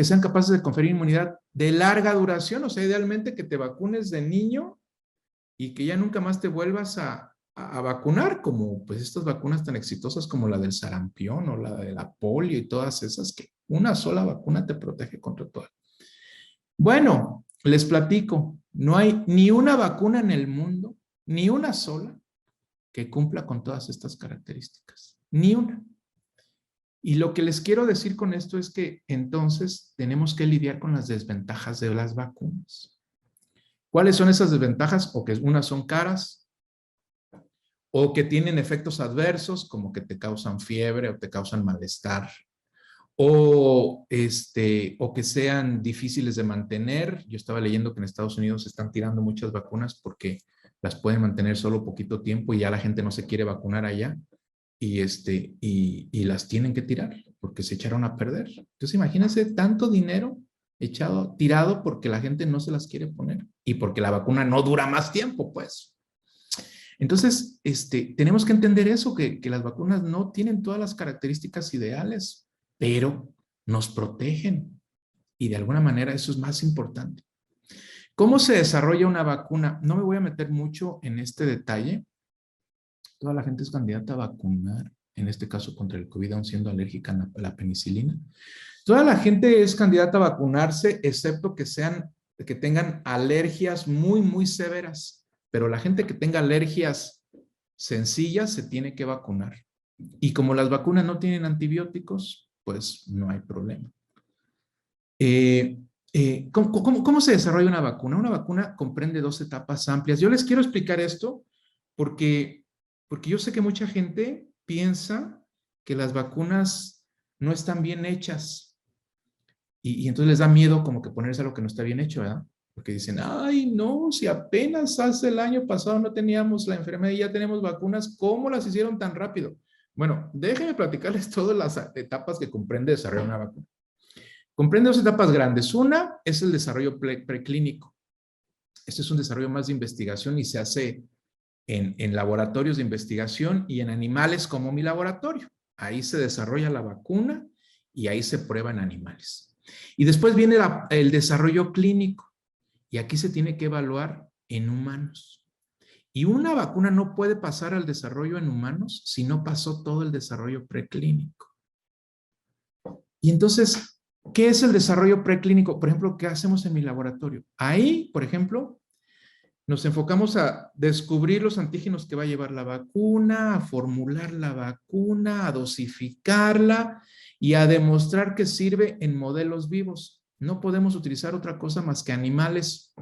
sean capaces de conferir inmunidad de larga duración, o sea, idealmente que te vacunes de niño y que ya nunca más te vuelvas a vacunar, como pues estas vacunas tan exitosas como la del sarampión o la de la polio y todas esas, que una sola vacuna te protege contra todo. Bueno, les platico, no hay ni una vacuna en el mundo, ni una sola, que cumpla con todas estas características. Ni una. Y lo que les quiero decir con esto es que entonces tenemos que lidiar con las desventajas de las vacunas. ¿Cuáles son esas desventajas? O que unas son caras, o que tienen efectos adversos, como que te causan fiebre o te causan malestar, o que sean difíciles de mantener. Yo estaba leyendo que en Estados Unidos se están tirando muchas vacunas porque las pueden mantener solo poquito tiempo y ya la gente no se quiere vacunar allá, y las tienen que tirar porque se echaron a perder. Entonces imagínense tanto dinero tirado porque la gente no se las quiere poner y porque la vacuna no dura más tiempo, pues. Entonces, tenemos que entender eso, que las vacunas no tienen todas las características ideales, pero nos protegen. Y de alguna manera eso es más importante. ¿Cómo se desarrolla una vacuna? No me voy a meter mucho en este detalle. Toda la gente es candidata a vacunar, en este caso contra el COVID, aun siendo alérgica a la penicilina. Toda la gente es candidata a vacunarse, excepto que tengan alergias muy, muy severas. Pero la gente que tenga alergias sencillas se tiene que vacunar. Y como las vacunas no tienen antibióticos, pues no hay problema. ¿Cómo se desarrolla una vacuna? Una vacuna comprende 2 etapas amplias. Yo les quiero explicar esto porque yo sé que mucha gente piensa que las vacunas no están bien hechas. Y entonces les da miedo como que ponerse a lo que no está bien hecho, ¿verdad? Porque dicen, ay, no, si apenas hace el año pasado no teníamos la enfermedad y ya tenemos vacunas, ¿cómo las hicieron tan rápido? Bueno, déjenme platicarles todas las etapas que comprende desarrollar una vacuna. Comprende 2 etapas grandes. Una es el desarrollo preclínico. Este es un desarrollo más de investigación y se hace en laboratorios de investigación y en animales como mi laboratorio. Ahí se desarrolla la vacuna y ahí se prueba en animales. Y después viene el desarrollo clínico. Y aquí se tiene que evaluar en humanos. Y una vacuna no puede pasar al desarrollo en humanos si no pasó todo el desarrollo preclínico. Y entonces, ¿qué es el desarrollo preclínico? Por ejemplo, ¿qué hacemos en mi laboratorio? Ahí, por ejemplo, nos enfocamos a descubrir los antígenos que va a llevar la vacuna, a formular la vacuna, a dosificarla y a demostrar que sirve en modelos vivos. No podemos utilizar otra cosa más que animales.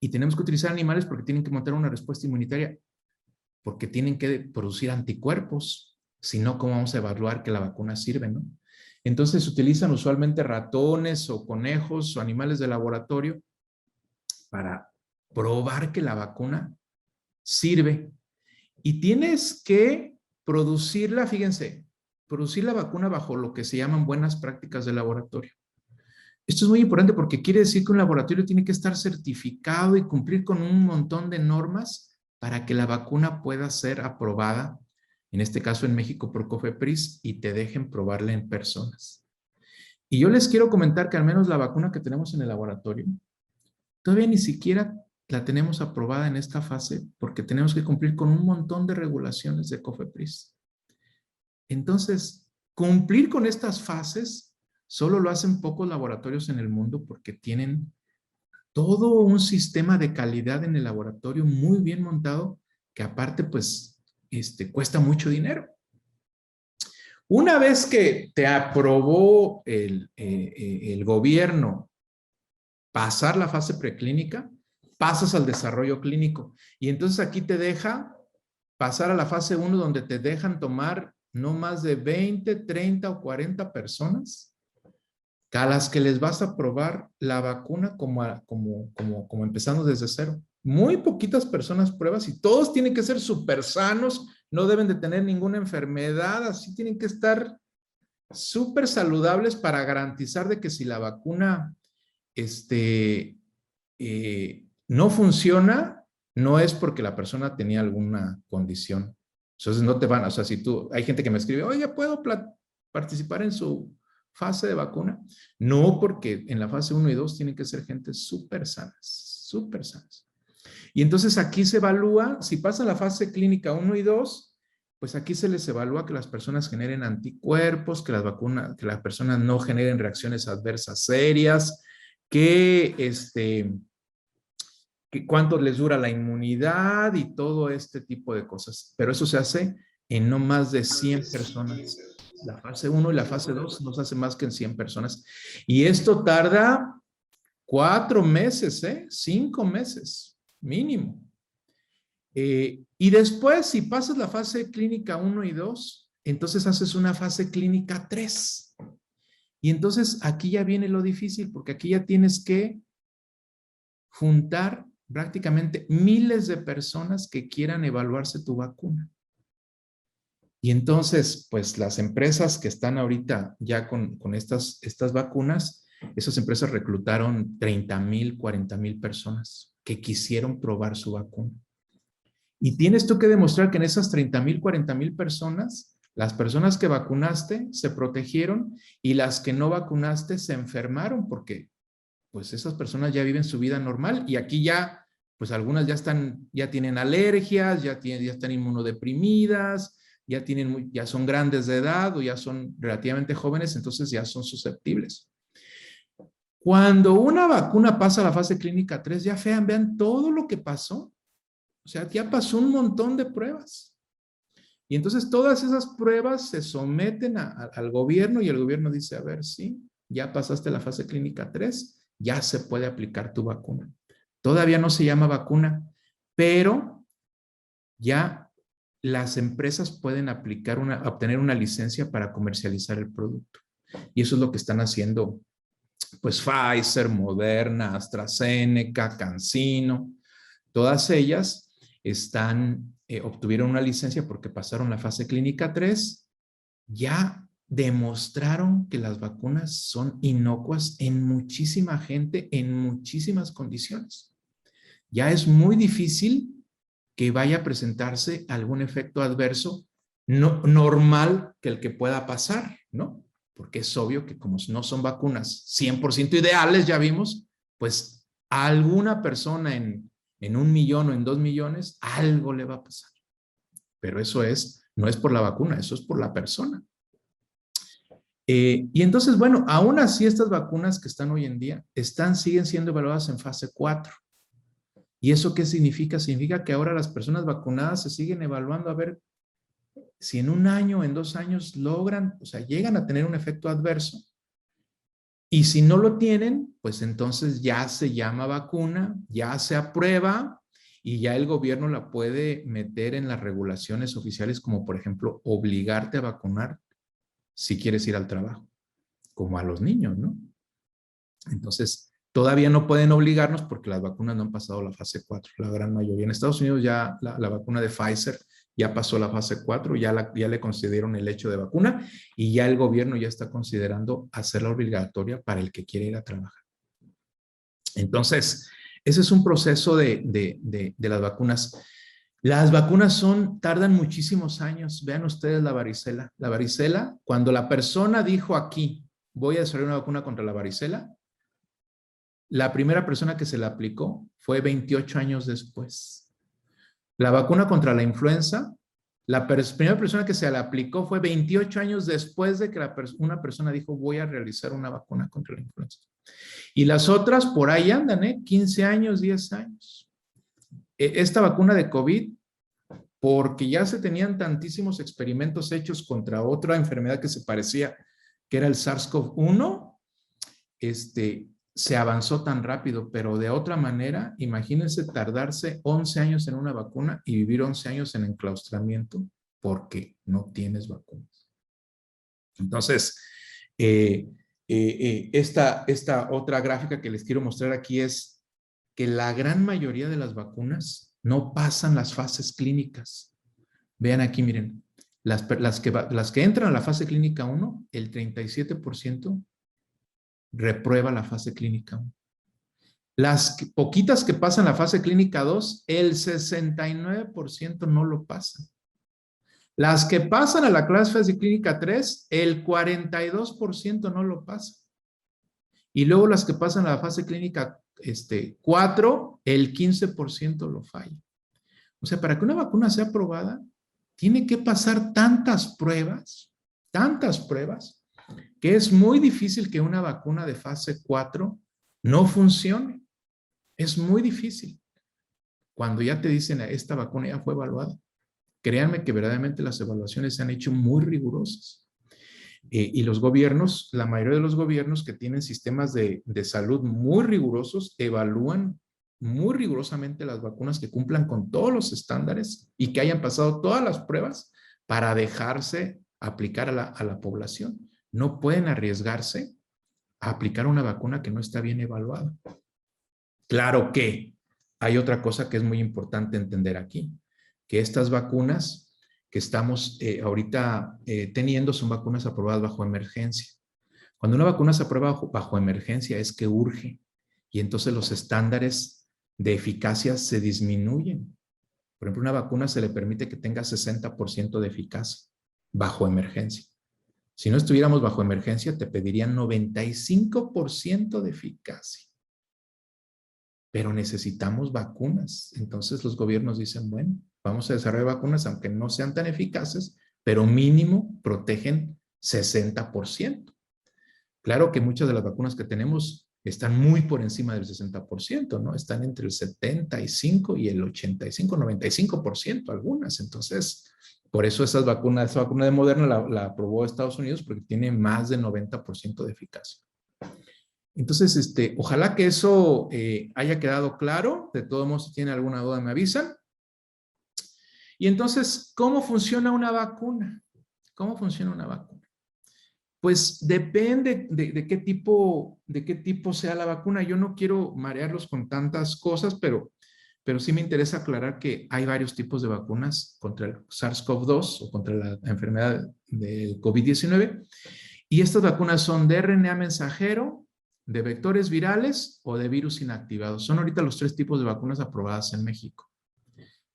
Y tenemos que utilizar animales porque tienen que montar una respuesta inmunitaria porque tienen que producir anticuerpos, si no, ¿cómo vamos a evaluar que la vacuna sirve, no? Entonces utilizan usualmente ratones o conejos o animales de laboratorio para probar que la vacuna sirve. Y tienes que producirla, fíjense, producir la vacuna bajo lo que se llaman buenas prácticas de laboratorio. Esto es muy importante porque quiere decir que un laboratorio tiene que estar certificado y cumplir con un montón de normas para que la vacuna pueda ser aprobada, en este caso en México por COFEPRIS, y te dejen probarla en personas. Y yo les quiero comentar que al menos la vacuna que tenemos en el laboratorio, todavía ni siquiera la tenemos aprobada en esta fase porque tenemos que cumplir con un montón de regulaciones de COFEPRIS. Entonces, cumplir con estas fases solo lo hacen pocos laboratorios en el mundo porque tienen todo un sistema de calidad en el laboratorio muy bien montado que aparte pues cuesta mucho dinero. Una vez que te aprobó el gobierno pasar la fase preclínica, pasas al desarrollo clínico y entonces aquí te deja pasar a la fase 1 donde te dejan tomar no más de 20, 30 o 40 personas a las que les vas a probar la vacuna como empezando desde cero. Muy poquitas personas pruebas y todos tienen que ser súper sanos, no deben de tener ninguna enfermedad, así tienen que estar súper saludables para garantizar de que si la vacuna no funciona, no es porque la persona tenía alguna condición. Entonces no te van, o sea, si tú, hay gente que me escribe, oye, ¿puedo participar en su fase de vacuna? No, porque en la fase 1 y 2 tienen que ser gente súper sanas, súper sanas. Y entonces aquí se evalúa, si pasa la fase clínica 1 y 2, pues aquí se les evalúa que las personas generen anticuerpos, que las personas no generen reacciones adversas serias, que cuánto les dura la inmunidad y todo este tipo de cosas. Pero eso se hace en no más de 100 personas. La fase 1 y la fase 2 no se hace más que en 100 personas. Y esto tarda 4 meses, 5 meses mínimo. Y después, si pasas la fase clínica 1 y 2, entonces haces una fase clínica 3. Y entonces aquí ya viene lo difícil, porque aquí ya tienes que juntar prácticamente miles de personas que quieran evaluarse tu vacuna. Y entonces, pues las empresas que están ahorita ya con estas vacunas, esas empresas reclutaron 30,000, 40,000 personas que quisieron probar su vacuna. Y tienes tú que demostrar que en esas 30,000, 40,000 personas, las personas que vacunaste se protegieron y las que no vacunaste se enfermaron porque pues esas personas ya viven su vida normal y aquí ya, pues algunas ya tienen alergias, ya están inmunodeprimidas, ya son grandes de edad o ya son relativamente jóvenes, entonces ya son susceptibles. Cuando una vacuna pasa a la fase clínica 3, ya vean todo lo que pasó. O sea, ya pasó un montón de pruebas. Y entonces todas esas pruebas se someten al gobierno y el gobierno dice, a ver, sí, ya pasaste la fase clínica 3, ya se puede aplicar tu vacuna. Todavía no se llama vacuna, pero ya las empresas pueden obtener una licencia para comercializar el producto. Y eso es lo que están haciendo, pues Pfizer, Moderna, AstraZeneca, CanSino, todas ellas obtuvieron una licencia porque pasaron la fase clínica 3, ya demostraron que las vacunas son inocuas en muchísima gente, en muchísimas condiciones. Ya es muy difícil que vaya a presentarse algún efecto adverso normal que el que pueda pasar, ¿no? Porque es obvio que como no son vacunas 100% ideales, ya vimos, pues a alguna persona en 1 millón o en 2 millones, algo le va a pasar. Pero eso no es por la vacuna, eso es por la persona. Y entonces, bueno, aún así estas vacunas que están hoy en día siguen siendo evaluadas en fase 4. ¿Y eso qué significa? Significa que ahora las personas vacunadas se siguen evaluando a ver si en 1 año, en 2 años logran, o sea, llegan a tener un efecto adverso. Y si no lo tienen, pues entonces ya se llama vacuna, ya se aprueba y ya el gobierno la puede meter en las regulaciones oficiales, como por ejemplo, obligarte a vacunar si quieres ir al trabajo, como a los niños, ¿no? Entonces, todavía no pueden obligarnos porque las vacunas no han pasado la fase 4, la gran mayoría. En Estados Unidos ya la vacuna de Pfizer ya pasó la fase 4, ya le concedieron el hecho de vacuna y ya el gobierno ya está considerando hacerla obligatoria para el que quiere ir a trabajar. Entonces, ese es un proceso de las vacunas. Las vacunas tardan muchísimos años. Vean ustedes la varicela. La varicela, cuando la persona dijo aquí, voy a desarrollar una vacuna contra la varicela, la primera persona que se la aplicó fue 28 años después. La vacuna contra la influenza, la primera persona que se la aplicó fue 28 años después de que una persona dijo, voy a realizar una vacuna contra la influenza. Y las otras por ahí andan, 15 años, 10 años. Esta vacuna de COVID, porque ya se tenían tantísimos experimentos hechos contra otra enfermedad que se parecía, que era el SARS-CoV-1, se avanzó tan rápido, pero de otra manera, imagínense tardarse 11 años en una vacuna y vivir 11 años en enclaustramiento porque no tienes vacunas. Entonces, esta otra gráfica que les quiero mostrar aquí es que la gran mayoría de las vacunas no pasan las fases clínicas. Vean aquí, miren, las que entran a la fase clínica 1, el 37% reprueba la fase clínica 1. Las poquitas que pasan la fase clínica 2, el 69% no lo pasan. Las que pasan a la fase clínica 3, el 42% no lo pasan. Y luego las que pasan a la fase clínica 4, el 15% lo falla. O sea, para que una vacuna sea aprobada, tiene que pasar tantas pruebas, que es muy difícil que una vacuna de fase 4 no funcione. Es muy difícil. Cuando ya te dicen, esta vacuna ya fue evaluada. Créanme que verdaderamente las evaluaciones se han hecho muy rigurosas. Y los gobiernos, la mayoría de los gobiernos que tienen sistemas de salud muy rigurosos, evalúan muy rigurosamente las vacunas que cumplan con todos los estándares y que hayan pasado todas las pruebas para dejarse aplicar a la población. No pueden arriesgarse a aplicar una vacuna que no está bien evaluada. Claro que hay otra cosa que es muy importante entender aquí, que estas vacunas que estamos ahorita teniendo son vacunas aprobadas bajo emergencia. Cuando una vacuna se aprueba bajo emergencia es que urge y entonces los estándares de eficacia se disminuyen. Por ejemplo, una vacuna se le permite que tenga 60% de eficacia bajo emergencia. Si no estuviéramos bajo emergencia, te pedirían 95% de eficacia. Pero necesitamos vacunas. Entonces los gobiernos dicen, bueno, vamos a desarrollar vacunas aunque no sean tan eficaces, pero mínimo protegen 60%. Claro que muchas de las vacunas que tenemos están muy por encima del 60%, ¿no? Están entre el 75 y el 85, 95% algunas. Entonces, por eso esa vacuna de Moderna la aprobó Estados Unidos porque tiene más de 90% de eficacia. Entonces, ojalá que eso haya quedado claro. De todos modos, si tienen alguna duda me avisan. Y entonces, ¿cómo funciona una vacuna? ¿Cómo funciona una vacuna? Pues depende de qué tipo sea la vacuna. Yo no quiero marearlos con tantas cosas, pero sí me interesa aclarar que hay varios tipos de vacunas contra el SARS-CoV-2 o contra la enfermedad del COVID-19. Y estas vacunas son de RNA mensajero, de vectores virales o de virus inactivados. Son ahorita los 3 tipos de vacunas aprobadas en México.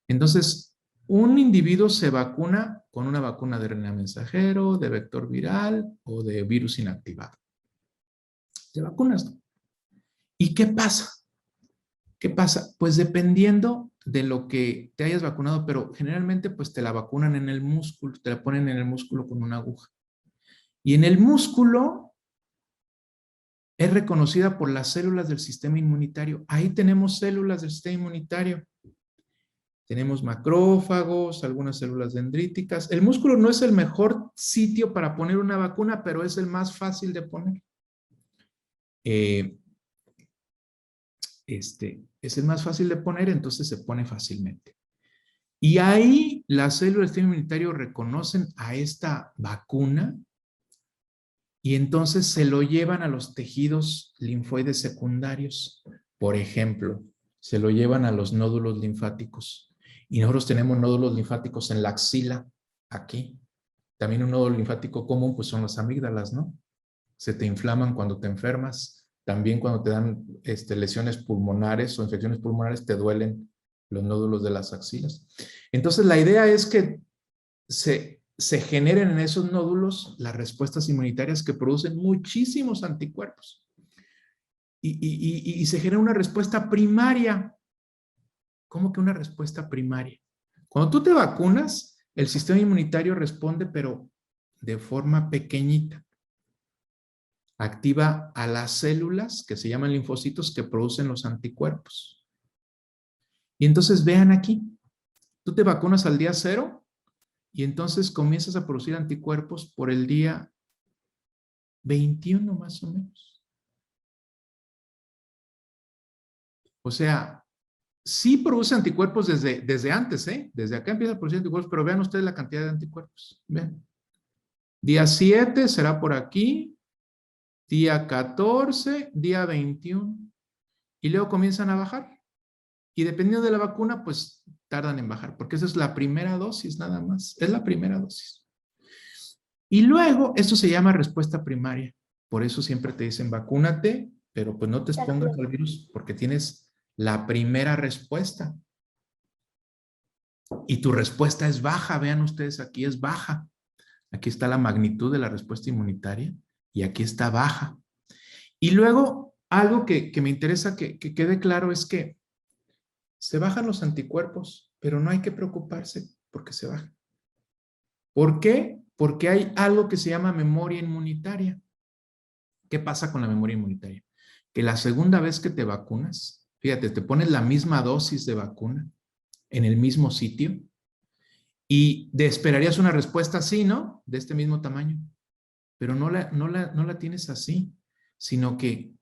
Entonces, un individuo se vacuna con una vacuna de RNA mensajero, de vector viral o de virus inactivado. Te vacunas. ¿Y qué pasa? ¿Qué pasa? Pues dependiendo de lo que te hayas vacunado, pero generalmente pues te la vacunan en el músculo, te la ponen en el músculo con una aguja. Y en el músculo es reconocida por las células del sistema inmunitario. Ahí tenemos células del sistema inmunitario. Tenemos macrófagos, algunas células dendríticas. El músculo no es el mejor sitio para poner una vacuna, pero es el más fácil de poner. es el más fácil de poner, entonces se pone fácilmente. Y ahí las células del sistema inmunitario reconocen a esta vacuna y entonces se lo llevan a los tejidos linfoides secundarios. Por ejemplo, se lo llevan a los nódulos linfáticos. Y nosotros tenemos nódulos linfáticos en la axila, aquí. También un nódulo linfático común, pues son las amígdalas, ¿no? Se te inflaman cuando te enfermas. También cuando te dan lesiones pulmonares o infecciones pulmonares, te duelen los nódulos de las axilas. Entonces, la idea es que se generen en esos nódulos las respuestas inmunitarias que producen muchísimos anticuerpos. Y se genera una respuesta primaria. ¿Cómo que una respuesta primaria? Cuando tú te vacunas, el sistema inmunitario responde, pero de forma pequeñita. Activa a las células que se llaman linfocitos que producen los anticuerpos. Y entonces vean aquí, tú te vacunas al día 0 y entonces comienzas a producir anticuerpos por el día 21 más o menos. O sea, sí produce anticuerpos desde antes, ¿eh? Desde acá empieza a producir anticuerpos, pero vean ustedes la cantidad de anticuerpos. Vean. Día 7 será por aquí, día 14, día 21. Y luego comienzan a bajar. Y dependiendo de la vacuna, pues tardan en bajar, porque esa es la primera dosis nada más. Es la primera dosis. Y luego, esto se llama respuesta primaria. Por eso siempre te dicen vacúnate, pero pues no te expongas al virus porque tienes la primera respuesta. Y tu respuesta es baja. Vean ustedes, aquí es baja. Aquí está la magnitud de la respuesta inmunitaria y aquí está baja. Y luego, algo que me interesa que quede claro es que se bajan los anticuerpos, pero no hay que preocuparse porque se bajan. ¿Por qué? Porque hay algo que se llama memoria inmunitaria. ¿Qué pasa con la memoria inmunitaria? Que la segunda vez que te vacunas, fíjate, te pones la misma dosis de vacuna en el mismo sitio y esperarías una respuesta así, ¿no? De este mismo tamaño. Pero no la tienes así, sino que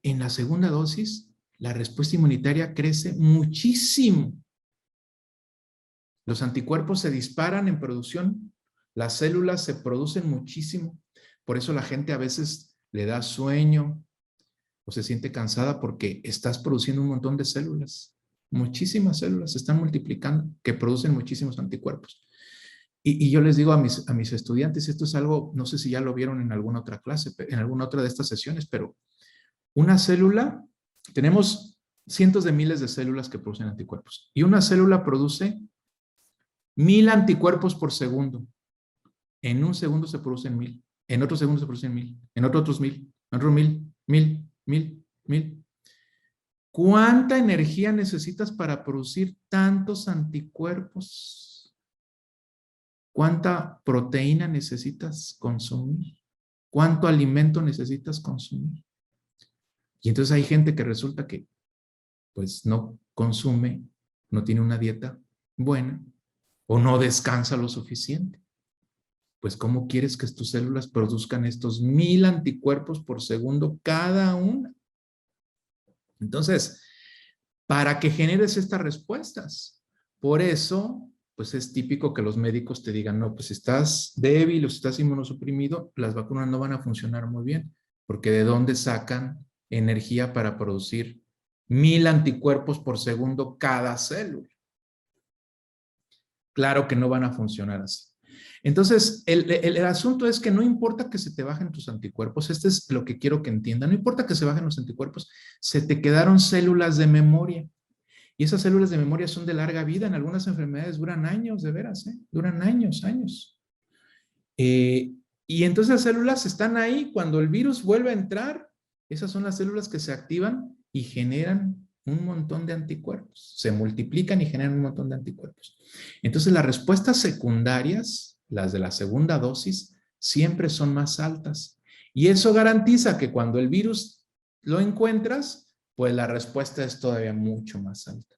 en la segunda dosis la respuesta inmunitaria crece muchísimo. Los anticuerpos se disparan en producción, las células se producen muchísimo. Por eso la gente a veces le da sueño o se siente cansada porque estás produciendo un montón de células. Muchísimas células se están multiplicando que producen muchísimos anticuerpos. Y yo les digo a mis estudiantes, esto es algo, no sé si ya lo vieron en alguna otra clase, en alguna otra de estas sesiones, pero una célula, tenemos cientos de miles de células que producen anticuerpos. Y una célula produce 1000 anticuerpos por segundo. En un segundo se producen 1000. En otro segundo se producen 1000. En otros 1000. En otro 1000. 1000. ¿Cuánta energía necesitas para producir tantos anticuerpos? ¿Cuánta proteína necesitas consumir? ¿Cuánto alimento necesitas consumir? Y entonces hay gente que resulta que pues no consume, no tiene una dieta buena o no descansa lo suficiente. Pues ¿cómo quieres que tus células produzcan estos 1000 anticuerpos por segundo cada una? Entonces, para que generes estas respuestas, por eso, pues es típico que los médicos te digan, no, pues si estás débil o si estás inmunosuprimido, las vacunas no van a funcionar muy bien, porque ¿de dónde sacan energía para producir 1000 anticuerpos por segundo cada célula? Claro que no van a funcionar así. Entonces, el asunto es que no importa que se te bajen tus anticuerpos, este es lo que quiero que entiendan, no importa que se bajen los anticuerpos, se te quedaron células de memoria. Y esas células de memoria son de larga vida, en algunas enfermedades duran años, de veras, duran años. Y entonces las células están ahí, cuando el virus vuelve a entrar, esas son las células que se activan y generan un montón de anticuerpos, se multiplican y generan un montón de anticuerpos. Entonces las respuestas secundarias, las de la segunda dosis, siempre son más altas. Y eso garantiza que cuando el virus lo encuentras, pues la respuesta es todavía mucho más alta.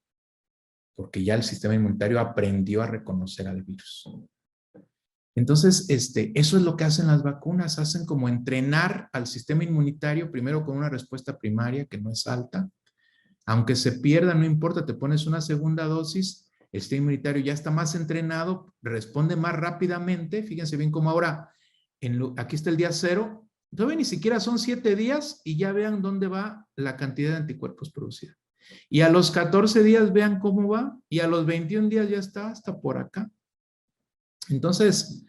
Porque ya el sistema inmunitario aprendió a reconocer al virus. Entonces, eso es lo que hacen las vacunas, hacen como entrenar al sistema inmunitario, primero con una respuesta primaria que no es alta, aunque se pierda, no importa, te pones una segunda dosis, el sistema inmunitario ya está más entrenado, responde más rápidamente. Fíjense bien cómo ahora, aquí está el día 0, todavía ni siquiera son 7 días y ya vean dónde va la cantidad de anticuerpos producida. Y a los 14 días vean cómo va, y a los 21 días ya está hasta por acá. Entonces,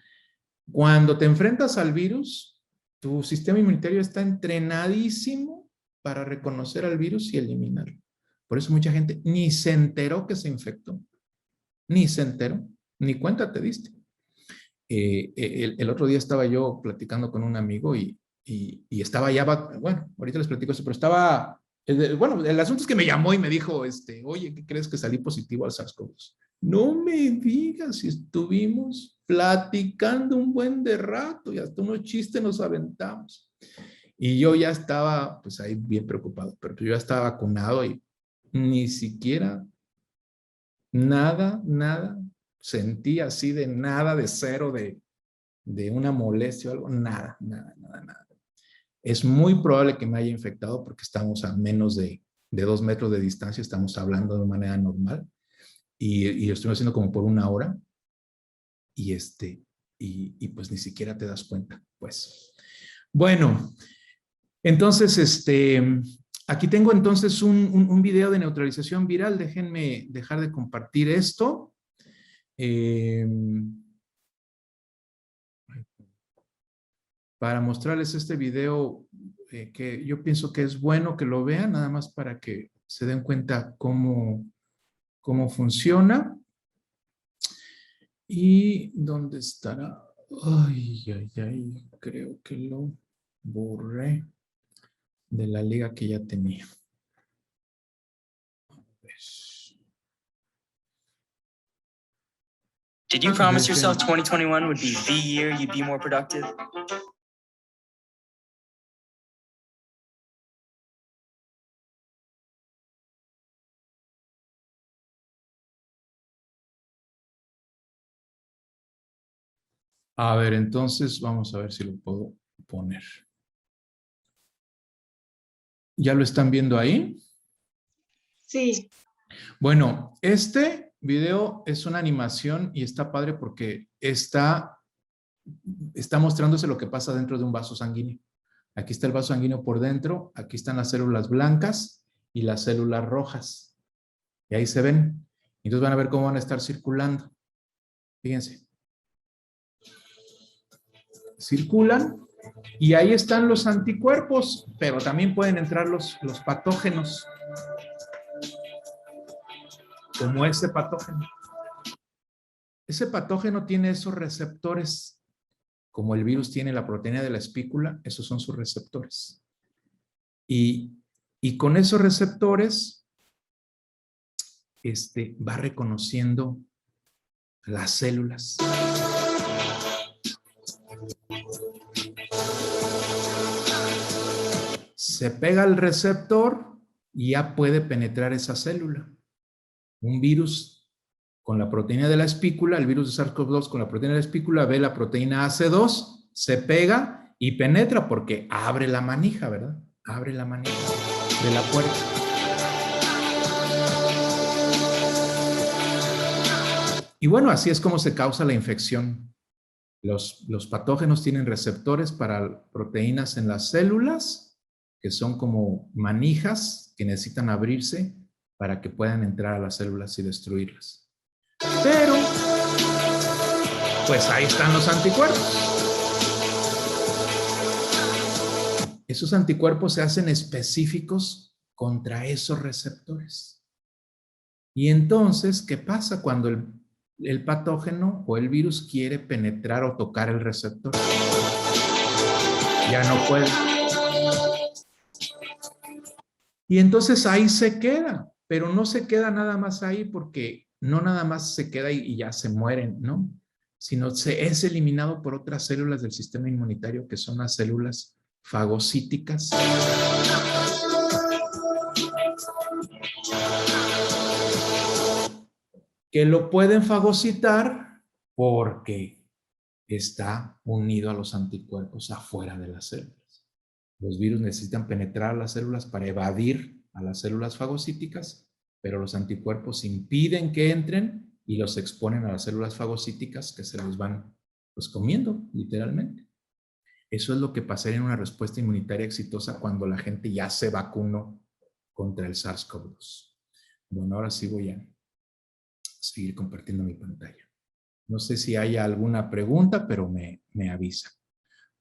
cuando te enfrentas al virus, tu sistema inmunitario está entrenadísimo para reconocer al virus y eliminarlo. Por eso mucha gente ni se enteró que se infectó, ni se enteró, ni cuenta te diste. El otro día estaba yo platicando con un amigo y estaba ya, bueno, ahorita les platico eso, pero estaba, bueno, el asunto es que me llamó y me dijo, oye, ¿qué crees que salí positivo al SARS-CoV-2? No me digas, si estuvimos platicando un buen de rato y hasta unos chistes nos aventamos. Y yo ya estaba, pues ahí bien preocupado, pero yo ya estaba vacunado y ni siquiera nada sentí así de nada, de cero, de una molestia o algo, nada. Es muy probable que me haya infectado porque estamos a menos de 2 metros de distancia, estamos hablando de manera normal y lo estoy haciendo como por 1 hora y pues ni siquiera te das cuenta, pues. Bueno, entonces, aquí tengo entonces un video de neutralización viral. Déjenme dejar de compartir esto. Para mostrarles este video que yo pienso que es bueno que lo vean, nada más para que se den cuenta cómo funciona. ¿Y dónde estará? Ay, creo que lo borré de la liga que ya tenía. Did you promise yourself 2021 would be the year you'd be more productive? A ver, entonces vamos a ver si lo puedo poner. ¿Ya lo están viendo ahí? Sí. Bueno, este video es una animación y está padre porque está mostrándose lo que pasa dentro de un vaso sanguíneo. Aquí está el vaso sanguíneo por dentro, aquí están las células blancas y las células rojas. Y ahí se ven. Entonces van a ver cómo van a estar circulando. Fíjense. Circulan y ahí están los anticuerpos, pero también pueden entrar los patógenos. Como ese patógeno. Ese patógeno tiene esos receptores. Como el virus tiene la proteína de la espícula, esos son sus receptores. Y con esos receptores, va reconociendo las células. Se pega al receptor y ya puede penetrar esa célula. Un virus con la proteína de la espícula, el virus de SARS-CoV-2 con la proteína de la espícula, ve la proteína AC2, se pega y penetra porque abre la manija, ¿verdad? Abre la manija de la puerta. Y bueno, así es como se causa la infección. Los patógenos tienen receptores para proteínas en las células, que son como manijas que necesitan abrirse para que puedan entrar a las células y destruirlas. Pero, pues ahí están los anticuerpos. Esos anticuerpos se hacen específicos contra esos receptores. Y entonces, ¿qué pasa cuando el patógeno o el virus quiere penetrar o tocar el receptor? Ya no puede. Y entonces ahí se queda, pero no se queda nada más ahí porque no nada más se queda y ya se mueren, ¿no? Sino es eliminado por otras células del sistema inmunitario que son las células fagocíticas. Que lo pueden fagocitar porque está unido a los anticuerpos afuera de las células. Los virus necesitan penetrar las células para evadir a las células fagocíticas, pero los anticuerpos impiden que entren y los exponen a las células fagocíticas que se los van pues, comiendo, literalmente. Eso es lo que pasaría en una respuesta inmunitaria exitosa cuando la gente ya se vacunó contra el SARS-CoV-2. Bueno, ahora sí voy a seguir compartiendo mi pantalla. No sé si hay alguna pregunta, pero me avisa.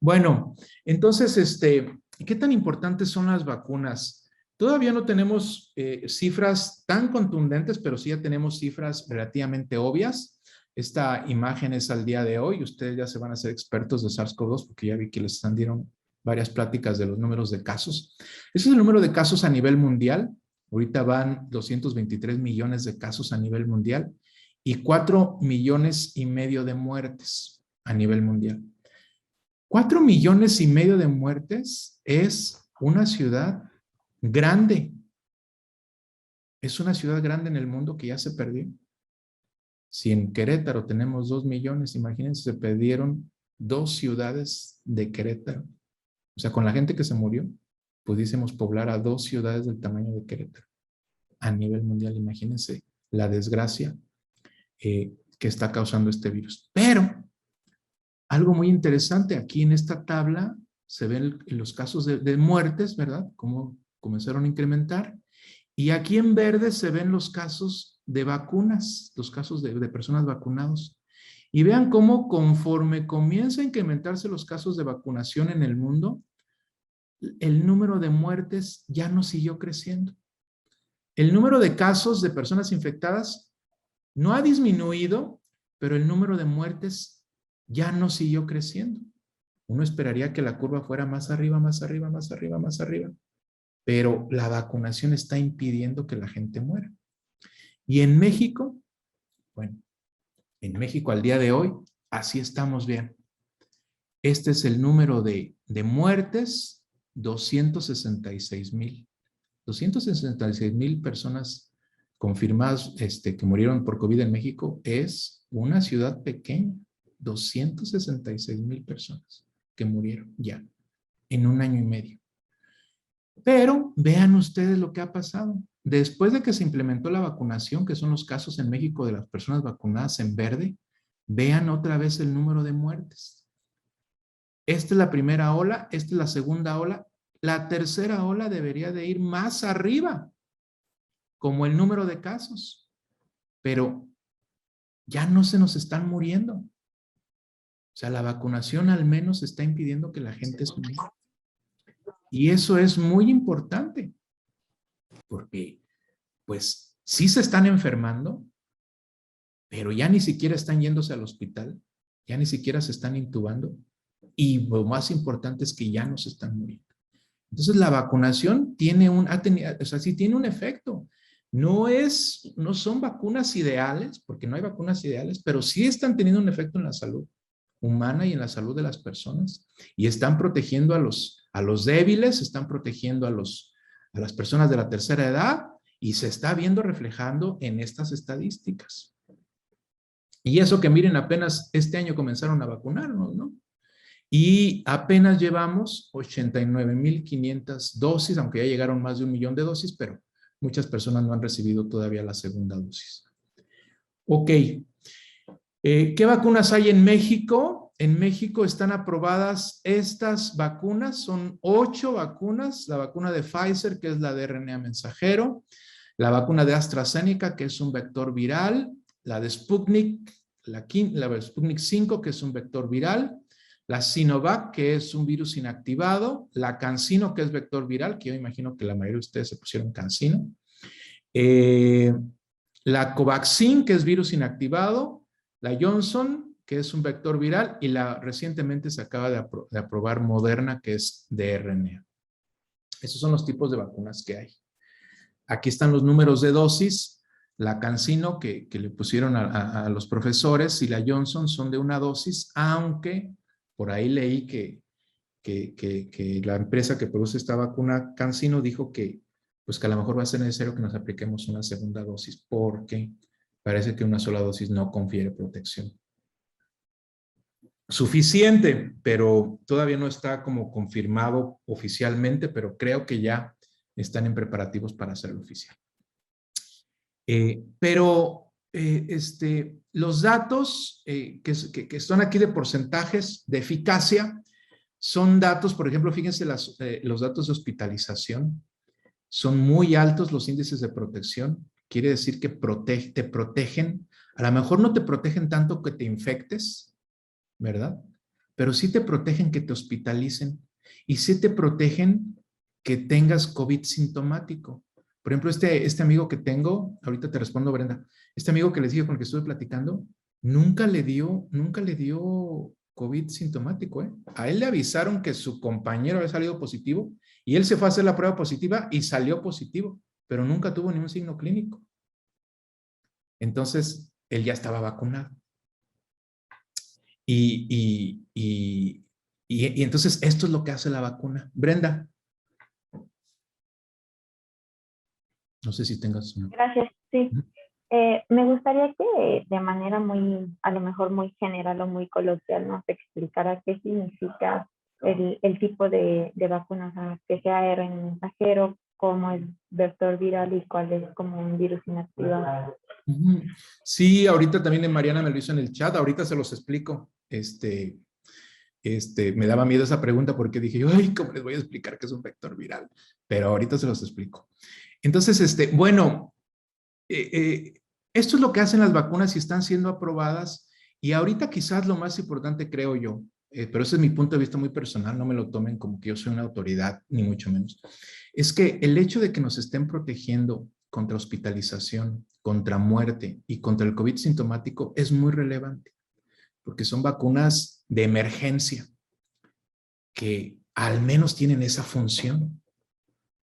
Bueno, entonces, ¿qué tan importantes son las vacunas? Todavía no tenemos cifras tan contundentes, pero sí ya tenemos cifras relativamente obvias. Esta imagen es al día de hoy. Ustedes ya se van a ser expertos de SARS-CoV-2 porque ya vi que les dieron varias pláticas de los números de casos. Ese es el número de casos a nivel mundial. Ahorita van 223 millones de casos a nivel mundial y 4,5 millones de muertes a nivel mundial. 4,5 millones de muertes es una ciudad grande. Es una ciudad grande en el mundo que ya se perdió. Si en Querétaro tenemos 2 millones, imagínense, se perdieron 2 ciudades de Querétaro. O sea, con la gente que se murió, pudiésemos poblar a 2 ciudades del tamaño de Querétaro. A nivel mundial, imagínense la desgracia que está causando este virus. Pero algo muy interesante, aquí en esta tabla se ven los casos de muertes, ¿verdad? Cómo comenzaron a incrementar. Y aquí en verde se ven los casos de vacunas, los casos de personas vacunadas. Y vean cómo conforme comienza a incrementarse los casos de vacunación en el mundo, el número de muertes ya no siguió creciendo. El número de casos de personas infectadas no ha disminuido, pero el número de muertes ya no siguió creciendo. Uno esperaría que la curva fuera más arriba, más arriba, más arriba, más arriba. Pero la vacunación está impidiendo que la gente muera. Y en México, bueno, en México al día de hoy, así estamos bien. Este es el número de muertes, 266,000. 266,000 personas confirmadas que murieron por COVID en México. Es una ciudad pequeña. 266,000 personas que murieron ya en 1 año y medio. Pero vean ustedes lo que ha pasado. Después de que se implementó la vacunación, que son los casos en México de las personas vacunadas en verde, vean otra vez el número de muertes. Esta es la primera ola, esta es la segunda ola. La tercera ola debería de ir más arriba, como el número de casos. Pero ya no se nos están muriendo. O sea, la vacunación al menos está impidiendo que la gente se muera. Y eso es muy importante, porque pues sí se están enfermando, pero ya ni siquiera están yéndose al hospital, ya ni siquiera se están intubando, y lo más importante es que ya no se están muriendo. Entonces la vacunación tiene sí tiene un efecto. No son vacunas ideales, porque no hay vacunas ideales, pero sí están teniendo un efecto en la salud humana y en la salud de las personas, y están protegiendo a los débiles, están protegiendo a las personas de la tercera edad, y se está viendo reflejando en estas estadísticas. Y eso que miren, apenas este año comenzaron a vacunarnos, ¿no? Y apenas llevamos 89,500 dosis, aunque ya llegaron más de 1 millón de dosis, pero muchas personas no han recibido todavía la segunda dosis. Ok. ¿Qué vacunas hay en México? En México están aprobadas estas vacunas, son 8 vacunas, la vacuna de Pfizer, que es la de RNA mensajero, la vacuna de AstraZeneca, que es un vector viral, la de Sputnik, la Sputnik 5, que es un vector viral, la Sinovac, que es un virus inactivado, la CanSino, que es vector viral, que yo imagino que la mayoría de ustedes se pusieron CanSino, la Covaxin, que es virus inactivado, la Johnson, que es un vector viral, y recientemente se acaba de aprobar Moderna, que es de RNA. Esos son los tipos de vacunas que hay. Aquí están los números de dosis. La CanSino, que le pusieron a los profesores, y la Johnson son de 1 dosis, aunque por ahí leí que la empresa que produce esta vacuna, CanSino, dijo que a lo mejor va a ser necesario que nos apliquemos una segunda dosis, porque parece que una sola dosis no confiere protección suficiente, pero todavía no está como confirmado oficialmente, pero creo que ya están en preparativos para hacerlo oficial. Los datos que están aquí de porcentajes de eficacia son datos, por ejemplo, fíjense los datos de hospitalización. Son muy altos los índices de protección. Quiere decir que te protegen. A lo mejor no te protegen tanto que te infectes, ¿verdad? Pero sí te protegen que te hospitalicen. Y sí te protegen que tengas COVID sintomático. Por ejemplo, este amigo que tengo, ahorita te respondo, Brenda, este amigo que les dije con el que estuve platicando, nunca le dio COVID sintomático, ¿eh? A él le avisaron que su compañero había salido positivo y él se fue a hacer la prueba positiva y salió positivo, pero nunca tuvo ningún signo clínico. Entonces, él ya estaba vacunado. Y entonces esto es lo que hace la vacuna. Brenda. No sé si tengas una. Gracias, sí. Me gustaría que de manera muy, a lo mejor muy general o muy coloquial, nos explicara qué significa el tipo de vacuna, o sea, que sea RNA mensajero, cómo es vector viral y cuál es como un virus inactivado. Sí, ahorita también Mariana me lo hizo en el chat, ahorita se los explico. Me daba miedo esa pregunta porque dije, ay, ¿cómo les voy a explicar qué es un vector viral? Pero ahorita se los explico. Entonces, bueno, esto es lo que hacen las vacunas y están siendo aprobadas. Y ahorita quizás lo más importante, creo yo, pero ese es mi punto de vista muy personal, no me lo tomen como que yo soy una autoridad, ni mucho menos, es que el hecho de que nos estén protegiendo contra hospitalización, contra muerte y contra el COVID sintomático es muy relevante, porque son vacunas de emergencia que al menos tienen esa función.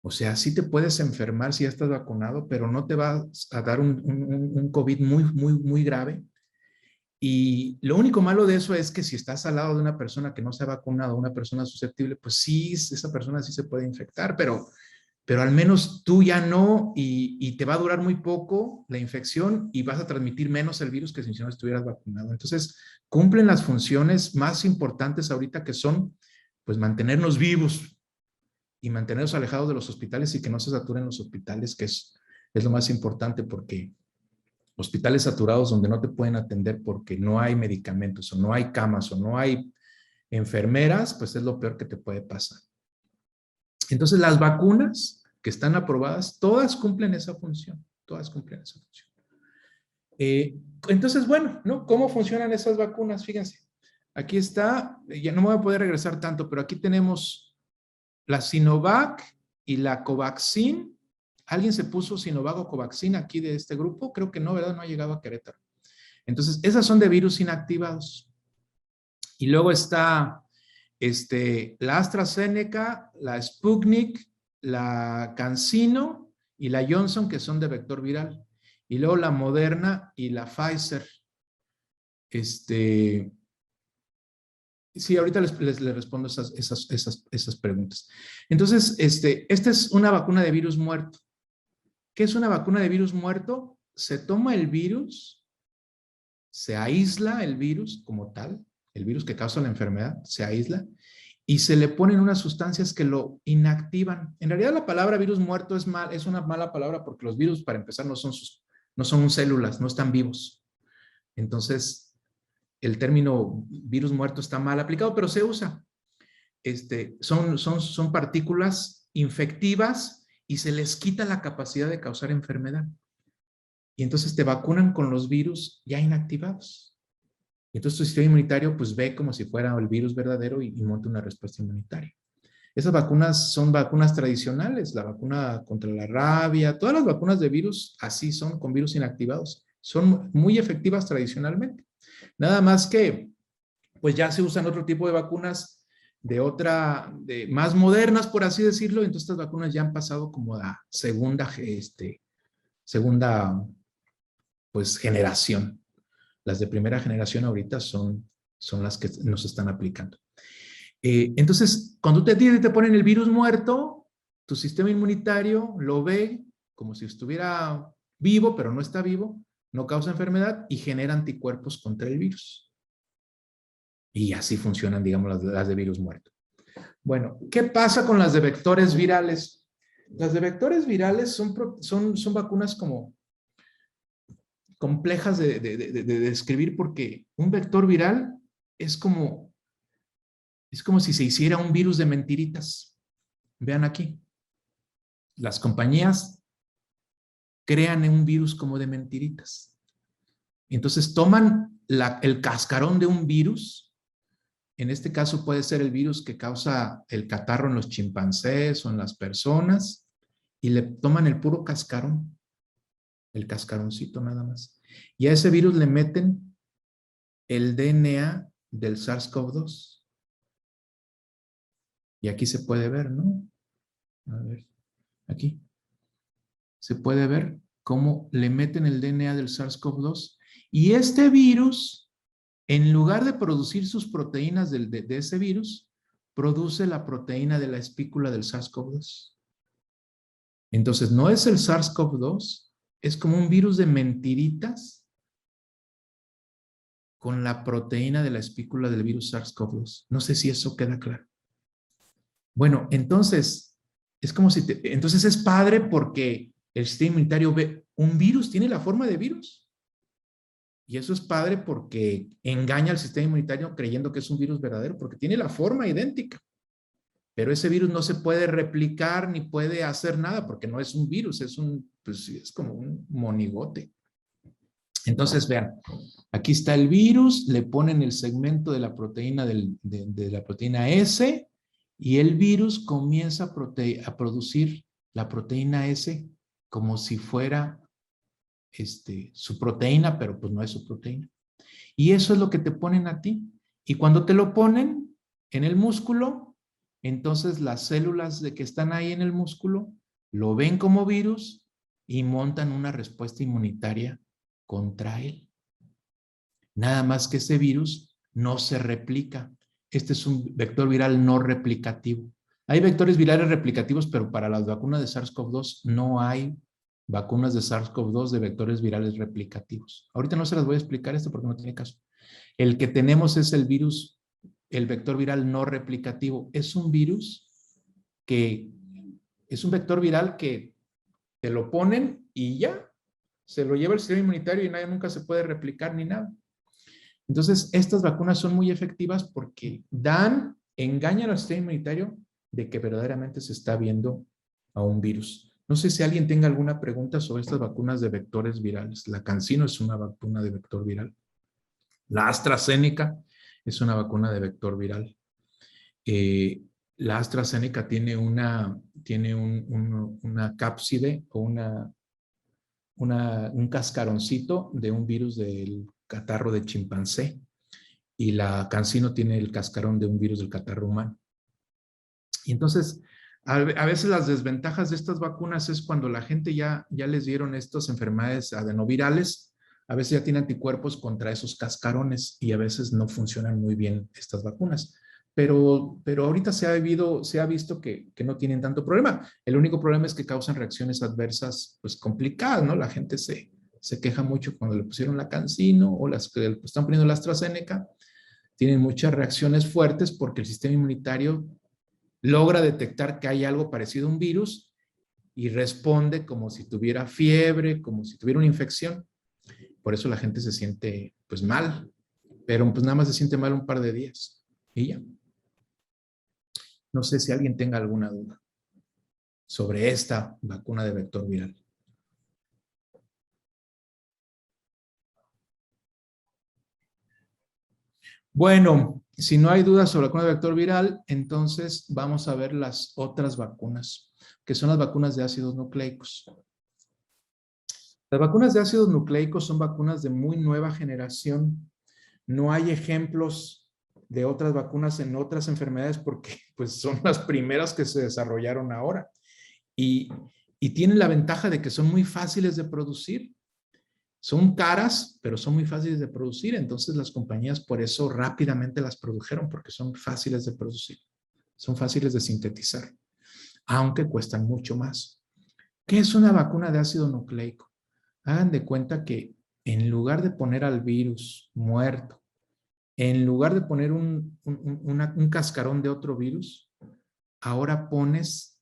O sea, sí te puedes enfermar si ya estás vacunado, pero no te va a dar un COVID muy grave. Y lo único malo de eso es que si estás al lado de una persona que no se ha vacunado, una persona susceptible, pues sí, esa persona sí se puede infectar, pero al menos tú ya no, y te va a durar muy poco la infección y vas a transmitir menos el virus que si no estuvieras vacunado. Entonces, cumplen las funciones más importantes ahorita, que son, pues, mantenernos vivos y mantenernos alejados de los hospitales y que no se saturen los hospitales, que es lo más importante, porque hospitales saturados donde no te pueden atender porque no hay medicamentos o no hay camas o no hay enfermeras, pues es lo peor que te puede pasar. Entonces, las vacunas que están aprobadas, todas cumplen esa función, todas cumplen esa función. Entonces, bueno, ¿no? ¿Cómo funcionan esas vacunas? Fíjense, aquí está, ya no me voy a poder regresar tanto, pero aquí tenemos la Sinovac y la Covaxin. ¿Alguien se puso Sinovac o Covaxin aquí de este grupo? Creo que no, ¿verdad? No ha llegado a Querétaro. Entonces, esas son de virus inactivados. Y luego está la AstraZeneca, la Sputnik, la CanSino y la Johnson, que son de vector viral. Y luego la Moderna y la Pfizer. Sí, ahorita les respondo esas preguntas. Entonces, esta es una vacuna de virus muerto. ¿Qué es una vacuna de virus muerto? Se toma el virus, se aísla el virus como tal, el virus que causa la enfermedad, se aísla, y se le ponen unas sustancias que lo inactivan. En realidad la palabra virus muerto es una mala palabra porque los virus, para empezar, no son células, no están vivos. Entonces, el término virus muerto está mal aplicado, pero se usa. Son partículas infectivas y se les quita la capacidad de causar enfermedad. Y entonces te vacunan con los virus ya inactivados. Y entonces tu sistema inmunitario pues ve como si fuera el virus verdadero y monta una respuesta inmunitaria. Esas vacunas son vacunas tradicionales, la vacuna contra la rabia, todas las vacunas de virus así son, con virus inactivados. Son muy efectivas tradicionalmente. Nada más que pues ya se usan otro tipo de vacunas de más modernas, por así decirlo. Entonces estas vacunas ya han pasado como a segunda pues generación. Las de primera generación ahorita son las que nos están aplicando. Entonces, cuando te ponen el virus muerto, tu sistema inmunitario lo ve como si estuviera vivo, pero no está vivo, no causa enfermedad y genera anticuerpos contra el virus. Y así funcionan, digamos, las de virus muerto. Bueno, ¿qué pasa con las de vectores virales? Las de vectores virales son vacunas como complejas de describir porque un vector viral es como si se hiciera un virus de mentiritas. Vean aquí. Las compañías crean un virus como de mentiritas. Entonces toman el cascarón de un virus. En este caso puede ser el virus que causa el catarro en los chimpancés o en las personas y le toman el puro cascarón, el cascaroncito nada más. Y a ese virus le meten el DNA del SARS-CoV-2. Y aquí se puede ver, ¿no? A ver, aquí. Se puede ver cómo le meten el DNA del SARS-CoV-2 y este virus, en lugar de producir sus proteínas de ese virus, produce la proteína de la espícula del SARS-CoV-2. Entonces, no es el SARS-CoV-2, es como un virus de mentiritas con la proteína de la espícula del virus SARS-CoV-2. No sé si eso queda claro. Bueno, entonces, es como si entonces es padre porque el sistema inmunitario ve un virus, tiene la forma de virus. Y eso es padre porque engaña al sistema inmunitario creyendo que es un virus verdadero, porque tiene la forma idéntica. Pero ese virus no se puede replicar ni puede hacer nada porque no es un virus, pues es como un monigote. Entonces, vean, aquí está el virus, le ponen el segmento de la proteína de la proteína S y el virus comienza a producir la proteína S como si fuera su proteína, pero pues no es su proteína. Y eso es lo que te ponen a ti. Y cuando te lo ponen en el músculo, entonces las células que están ahí en el músculo lo ven como virus y montan una respuesta inmunitaria contra él. Nada más que ese virus no se replica. Este es un vector viral no replicativo. Hay vectores virales replicativos, pero para las vacunas de SARS-CoV-2 no hay vacunas de SARS-CoV-2 de vectores virales replicativos. Ahorita no se las voy a explicar esto porque no tiene caso. El que tenemos es el virus, el vector viral no replicativo. Es un virus que es un vector viral que te lo ponen y ya se lo lleva el sistema inmunitario y nadie nunca se puede replicar ni nada. Entonces, estas vacunas son muy efectivas porque engañan al sistema inmunitario de que verdaderamente se está viendo a un virus. No sé si alguien tenga alguna pregunta sobre estas vacunas de vectores virales. La CanSino es una vacuna de vector viral. La AstraZeneca es una vacuna de vector viral. La AstraZeneca tiene una cápside o un cascaroncito de un virus del catarro de chimpancé y la CanSino tiene el cascarón de un virus del catarro humano. Y entonces, a veces las desventajas de estas vacunas es cuando la gente ya les dieron estas enfermedades adenovirales, a veces ya tiene anticuerpos contra esos cascarones y a veces no funcionan muy bien estas vacunas. Pero ahorita se ha visto que no tienen tanto problema. El único problema es que causan reacciones adversas pues complicadas, ¿no? La gente se queja mucho cuando le pusieron la CanSino o las que le están poniendo la AstraZeneca. Tienen muchas reacciones fuertes porque el sistema inmunitario logra detectar que hay algo parecido a un virus y responde como si tuviera fiebre, como si tuviera una infección. Por eso la gente se siente pues mal, pero pues nada más se siente mal un par de días y ya. No sé si alguien tenga alguna duda sobre esta vacuna de vector viral. Bueno, si no hay dudas sobre la vacuna de vector viral, entonces vamos a ver las otras vacunas, que son las vacunas de ácidos nucleicos. Las vacunas de ácidos nucleicos son vacunas de muy nueva generación. No hay ejemplos de otras vacunas en otras enfermedades porque pues, son las primeras que se desarrollaron ahora. Y tienen la ventaja de que son muy fáciles de producir. Son caras, pero son muy fáciles de producir. Entonces las compañías por eso rápidamente las produjeron porque son fáciles de producir. Son fáciles de sintetizar, aunque cuestan mucho más. ¿Qué es una vacuna de ácido nucleico? Hagan de cuenta que en lugar de poner al virus muerto, en lugar de poner un cascarón de otro virus, ahora pones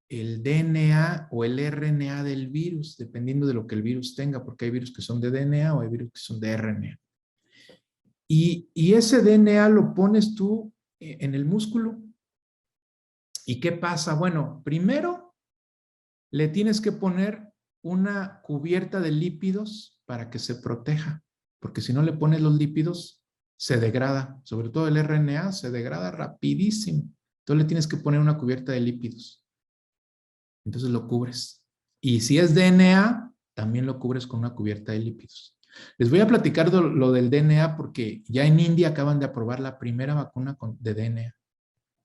el DNA o el RNA del virus, dependiendo de lo que el virus tenga, porque hay virus que son de DNA o hay virus que son de RNA. Y ese DNA lo pones tú en el músculo. ¿Y qué pasa? Bueno, primero le tienes que poner una cubierta de lípidos para que se proteja, porque si no le pones los lípidos, se degrada, sobre todo el RNA se degrada rapidísimo. Entonces le tienes que poner una cubierta de lípidos. Entonces lo cubres. Y si es DNA, también lo cubres con una cubierta de lípidos. Les voy a platicar lo del DNA porque ya en India acaban de aprobar la primera vacuna de DNA.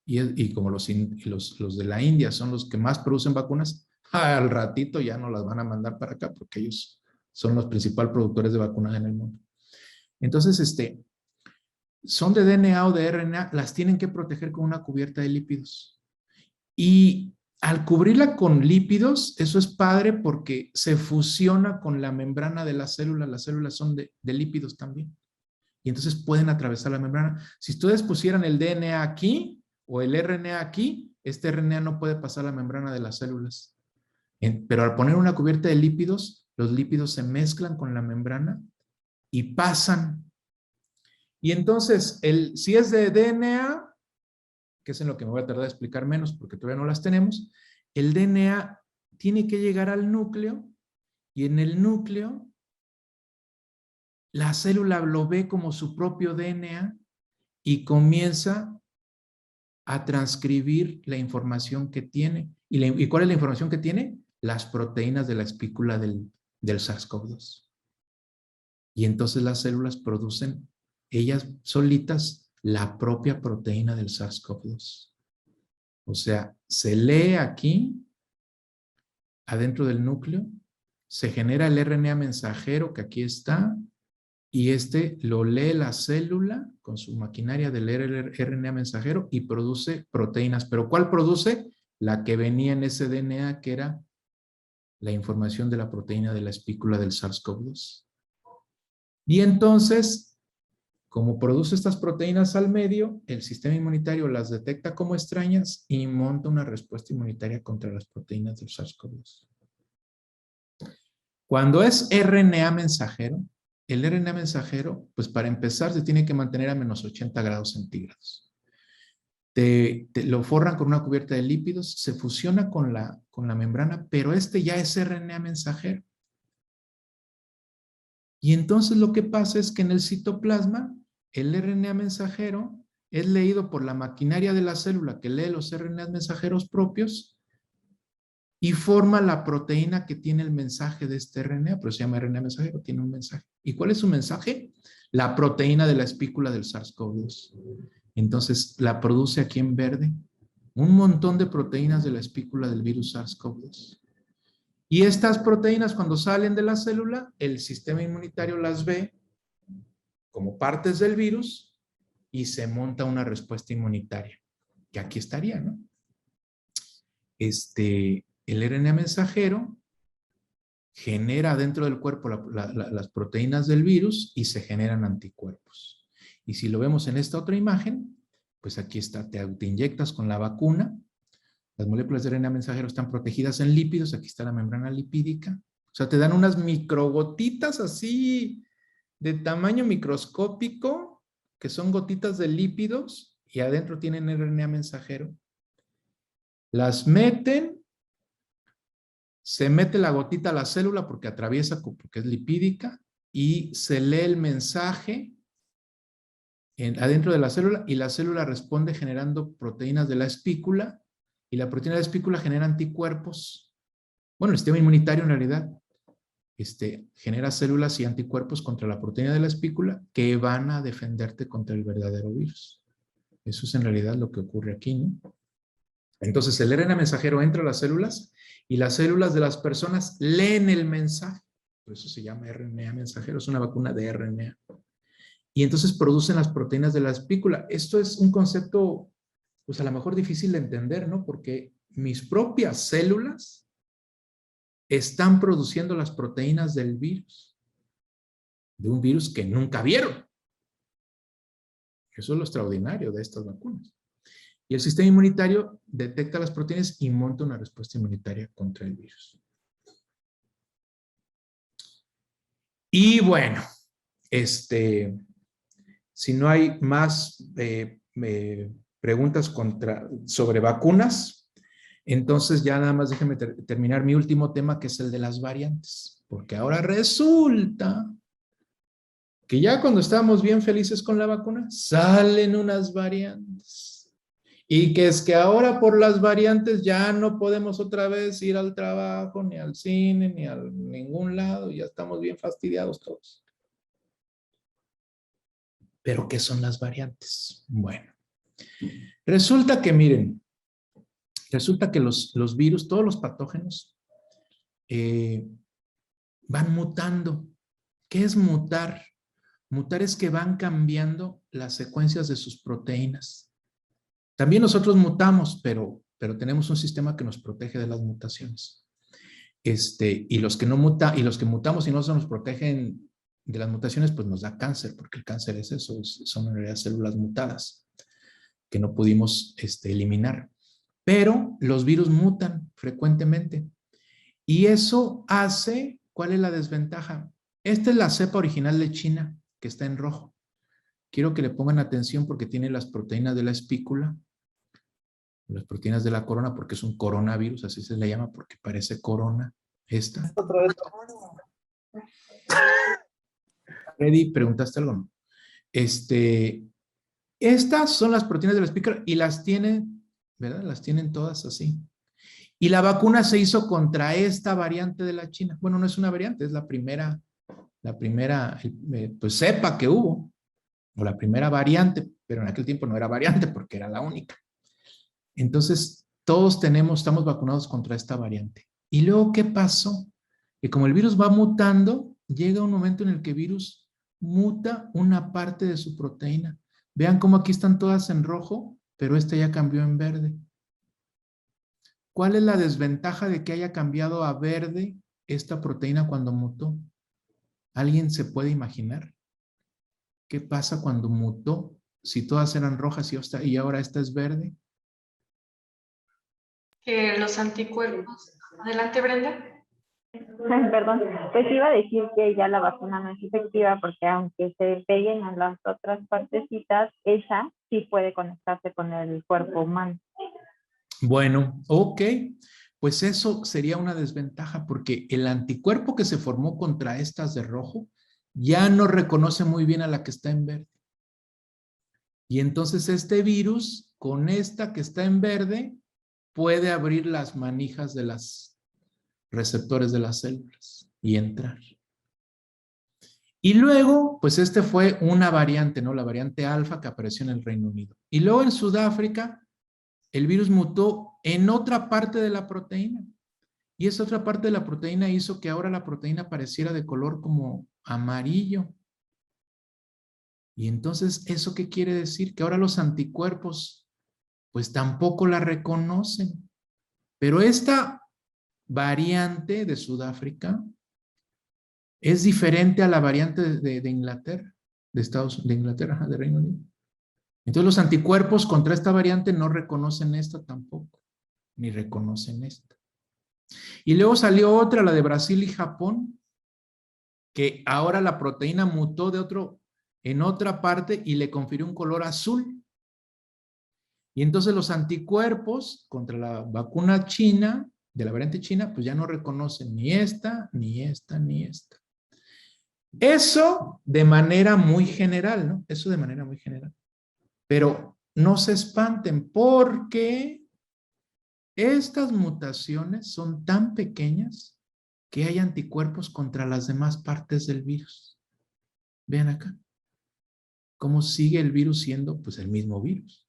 Y como los de la India son los que más producen vacunas, al ratito ya no las van a mandar para acá porque ellos son los principales productores de vacunas en el mundo. Entonces, son de DNA o de RNA, las tienen que proteger con una cubierta de lípidos. Y al cubrirla con lípidos, eso es padre porque se fusiona con la membrana de las células son de lípidos también. Y entonces pueden atravesar la membrana. Si ustedes pusieran el DNA aquí o el RNA aquí, este RNA no puede pasar la membrana de las células. Pero al poner una cubierta de lípidos, los lípidos se mezclan con la membrana y pasan. Y entonces, si es de DNA, que es en lo que me voy a tardar a explicar menos porque todavía no las tenemos, el DNA tiene que llegar al núcleo y en el núcleo la célula lo ve como su propio DNA y comienza a transcribir la información que tiene. ¿Y cuál es la información que tiene? Las proteínas de la espícula del SARS-CoV-2. Y entonces las células producen ellas solitas la propia proteína del SARS-CoV-2. O sea, se lee aquí, adentro del núcleo, se genera el RNA mensajero que aquí está, y lo lee la célula con su maquinaria del RNA mensajero y produce proteínas. ¿Pero cuál produce? La que venía en ese DNA, que era la información de la proteína de la espícula del SARS-CoV-2. Y entonces, como produce estas proteínas al medio, el sistema inmunitario las detecta como extrañas y monta una respuesta inmunitaria contra las proteínas del SARS-CoV-2. Cuando es RNA mensajero, el RNA mensajero, pues para empezar, se tiene que mantener a menos 80 grados centígrados. Lo forran con una cubierta de lípidos, se fusiona con la membrana, pero ya es RNA mensajero. Y entonces lo que pasa es que en el citoplasma, el RNA mensajero es leído por la maquinaria de la célula que lee los RNA mensajeros propios y forma la proteína que tiene el mensaje de este RNA, pero se llama RNA mensajero, tiene un mensaje. ¿Y cuál es su mensaje? La proteína de la espícula del SARS-CoV-2. Entonces la produce aquí en verde, un montón de proteínas de la espícula del virus SARS-CoV-2. Y estas proteínas, cuando salen de la célula, el sistema inmunitario las ve como partes del virus y se monta una respuesta inmunitaria, que aquí estaría, ¿no? El RNA mensajero genera dentro del cuerpo las proteínas del virus y se generan anticuerpos. Y si lo vemos en esta otra imagen, pues aquí está, te inyectas con la vacuna. Las moléculas de RNA mensajero están protegidas en lípidos, aquí está la membrana lipídica. O sea, te dan unas microgotitas así de tamaño microscópico, que son gotitas de lípidos, y adentro tienen RNA mensajero. Las meten, se mete la gotita a la célula porque atraviesa, porque es lipídica, y se lee el mensaje adentro de la célula, y la célula responde generando proteínas de la espícula, y la proteína de la espícula genera anticuerpos. Bueno, el sistema inmunitario en realidad genera células y anticuerpos contra la proteína de la espícula que van a defenderte contra el verdadero virus. Eso es en realidad lo que ocurre aquí, ¿no? Entonces el RNA mensajero entra a las células y las células de las personas leen el mensaje. Por eso se llama RNA mensajero, es una vacuna de RNA. Y entonces producen las proteínas de la espícula. Esto es un concepto, pues a lo mejor difícil de entender, ¿no? Porque mis propias células están produciendo las proteínas del virus. De un virus que nunca vieron. Eso es lo extraordinario de estas vacunas. Y el sistema inmunitario detecta las proteínas y monta una respuesta inmunitaria contra el virus. Y bueno, si no hay más preguntas sobre vacunas, entonces ya nada más déjenme terminar mi último tema, que es el de las variantes. Porque ahora resulta que ya cuando estábamos bien felices con la vacuna, salen unas variantes. Y que es que ahora por las variantes ya no podemos otra vez ir al trabajo, ni al cine, ni a ningún lado. Ya estamos bien fastidiados todos. ¿Pero qué son las variantes? Bueno, resulta que miren, resulta que los virus, todos los patógenos, van mutando. ¿Qué es mutar? Mutar es que van cambiando las secuencias de sus proteínas. También nosotros mutamos, pero tenemos un sistema que nos protege de las mutaciones. Y los que mutamos y no se nos protegen de las mutaciones, pues nos da cáncer, porque el cáncer es eso, son en realidad células mutadas que no pudimos eliminar. Pero los virus mutan frecuentemente. Y eso hace, ¿cuál es la desventaja? Esta es la cepa original de China, que está en rojo. Quiero que le pongan atención porque tiene las proteínas de la espícula, las proteínas de la corona, porque es un coronavirus, así se le llama, porque parece corona. Esta. Freddy, ¿preguntaste algo? No. Estas son las proteínas de la espícula y las tienen, ¿verdad? Las tienen todas así. Y la vacuna se hizo contra esta variante de la China. Bueno, no es una variante, es la primera pues cepa que hubo, o la primera variante, pero en aquel tiempo no era variante porque era la única. Entonces, todos estamos vacunados contra esta variante. ¿Y luego qué pasó? Que como el virus va mutando, llega un momento en el que el virus muta una parte de su proteína. Vean cómo aquí están todas en rojo, pero esta ya cambió en verde. ¿Cuál es la desventaja de que haya cambiado a verde esta proteína cuando mutó? ¿Alguien se puede imaginar? ¿Qué pasa cuando mutó? Si todas eran rojas y ahora esta es verde. Que los anticuerpos. Adelante, Brenda. Perdón, pues iba a decir que ya la vacuna no es efectiva porque aunque se peguen a las otras partecitas, esa sí puede conectarse con el cuerpo humano. Bueno, ok. Pues eso sería una desventaja porque el anticuerpo que se formó contra estas de rojo ya no reconoce muy bien a la que está en verde. Y entonces este virus con esta que está en verde puede abrir las manijas de los receptores de las células y entrar. Y luego, pues fue una variante, ¿no? La variante alfa que apareció en el Reino Unido. Y luego en Sudáfrica el virus mutó en otra parte de la proteína. Y esa otra parte de la proteína hizo que ahora la proteína pareciera de color como amarillo. Y entonces, ¿eso qué quiere decir? Que ahora los anticuerpos, pues tampoco la reconocen. Pero esta variante de Sudáfrica es diferente a la variante de Inglaterra, de Inglaterra, de Reino Unido. Entonces los anticuerpos contra esta variante no reconocen esta tampoco, ni reconocen esta. Y luego salió otra, la de Brasil y Japón, que ahora la proteína mutó en otra parte y le confirió un color azul. Y entonces los anticuerpos contra la vacuna china, de la variante china, pues ya no reconocen ni esta, ni esta, ni esta. Eso de manera muy general, ¿no? Eso de manera muy general. Pero no se espanten porque estas mutaciones son tan pequeñas que hay anticuerpos contra las demás partes del virus. Vean acá. ¿Cómo sigue el virus siendo? Pues el mismo virus.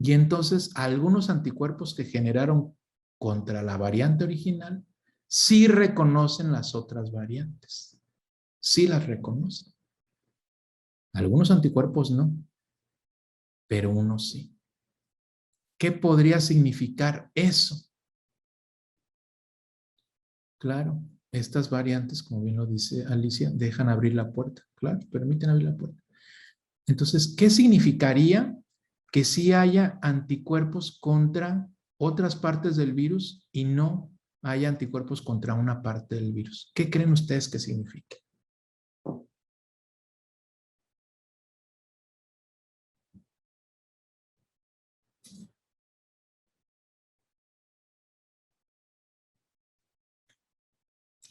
Y entonces algunos anticuerpos que generaron contra la variante original sí reconocen las otras variantes. Sí las reconocen. Algunos anticuerpos no, pero unos sí. ¿Qué podría significar eso? Claro, estas variantes, como bien lo dice Alicia, dejan abrir la puerta. Claro, permiten abrir la puerta. Entonces, ¿qué significaría que sí haya anticuerpos contra otras partes del virus y no haya anticuerpos contra una parte del virus. ¿Qué creen ustedes que significa?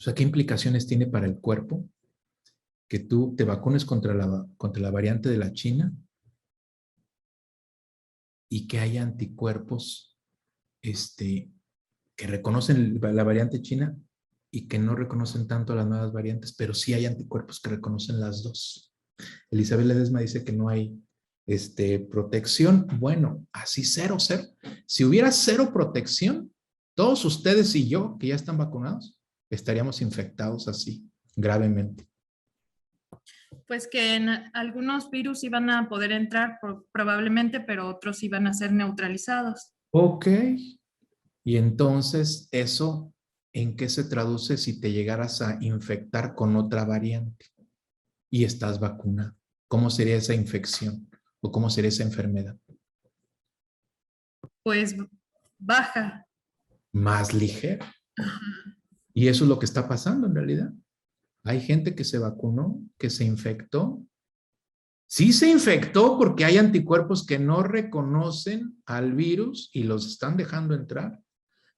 O sea, ¿qué implicaciones tiene para el cuerpo que tú te vacunes contra la variante de la China y que haya anticuerpos que reconocen la variante china y que no reconocen tanto las nuevas variantes, pero sí hay anticuerpos que reconocen las dos? Elizabeth Ledesma dice que no hay protección. Bueno, así cero. Si hubiera cero protección, todos ustedes y yo, que ya están vacunados, estaríamos infectados así, gravemente. Pues que en algunos virus iban a poder entrar probablemente, pero otros iban a ser neutralizados. Ok. Y entonces, ¿eso en qué se traduce si te llegaras a infectar con otra variante y estás vacunado? ¿Cómo sería esa infección o cómo sería esa enfermedad? Pues baja. Más ligera. Y eso es lo que está pasando en realidad. Hay gente que se vacunó, que se infectó. Sí se infectó porque hay anticuerpos que no reconocen al virus y los están dejando entrar,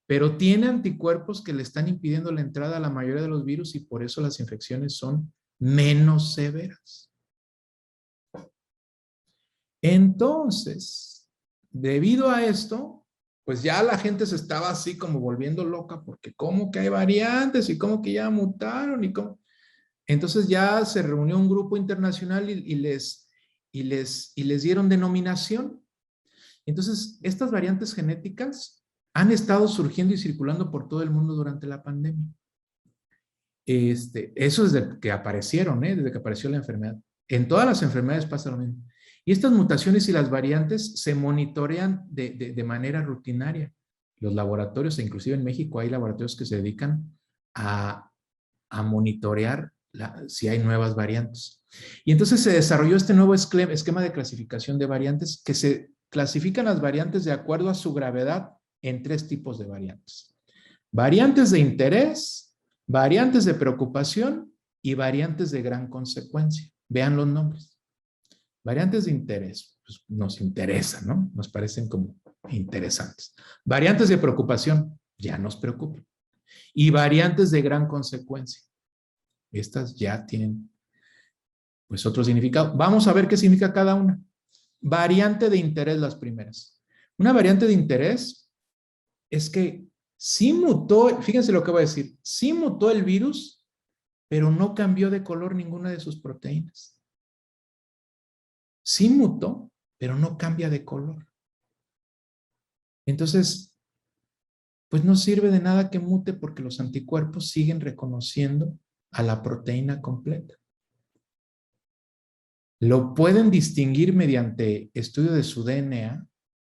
pero tiene anticuerpos que le están impidiendo la entrada a la mayoría de los virus y por eso las infecciones son menos severas. Entonces, debido a esto, pues ya la gente se estaba así como volviendo loca porque cómo que hay variantes y cómo que ya mutaron y cómo. Entonces ya se reunió un grupo internacional y les dieron denominación. Entonces, estas variantes genéticas han estado surgiendo y circulando por todo el mundo durante la pandemia. Eso desde que aparecieron, desde que apareció la enfermedad. En todas las enfermedades pasa lo mismo. Y estas mutaciones y las variantes se monitorean de manera rutinaria. Los laboratorios, e inclusive en México hay laboratorios que se dedican a monitorear si hay nuevas variantes. Y entonces se desarrolló este nuevo esquema de clasificación de variantes que se clasifican las variantes de acuerdo a su gravedad en 3 tipos de variantes. Variantes de interés, variantes de preocupación y variantes de gran consecuencia. Vean los nombres. Variantes de interés, pues nos interesan, ¿no? Nos parecen como interesantes. Variantes de preocupación, ya nos preocupan. Y variantes de gran consecuencia. Estas ya tienen pues otro significado. Vamos a ver qué significa cada una. Variante de interés, las primeras. Una variante de interés es que sí mutó, fíjense lo que voy a decir, sí mutó el virus, pero no cambió de color ninguna de sus proteínas. Sí mutó, pero no cambia de color. Entonces, pues no sirve de nada que mute porque los anticuerpos siguen reconociendo a la proteína completa. Lo pueden distinguir mediante estudio de su DNA.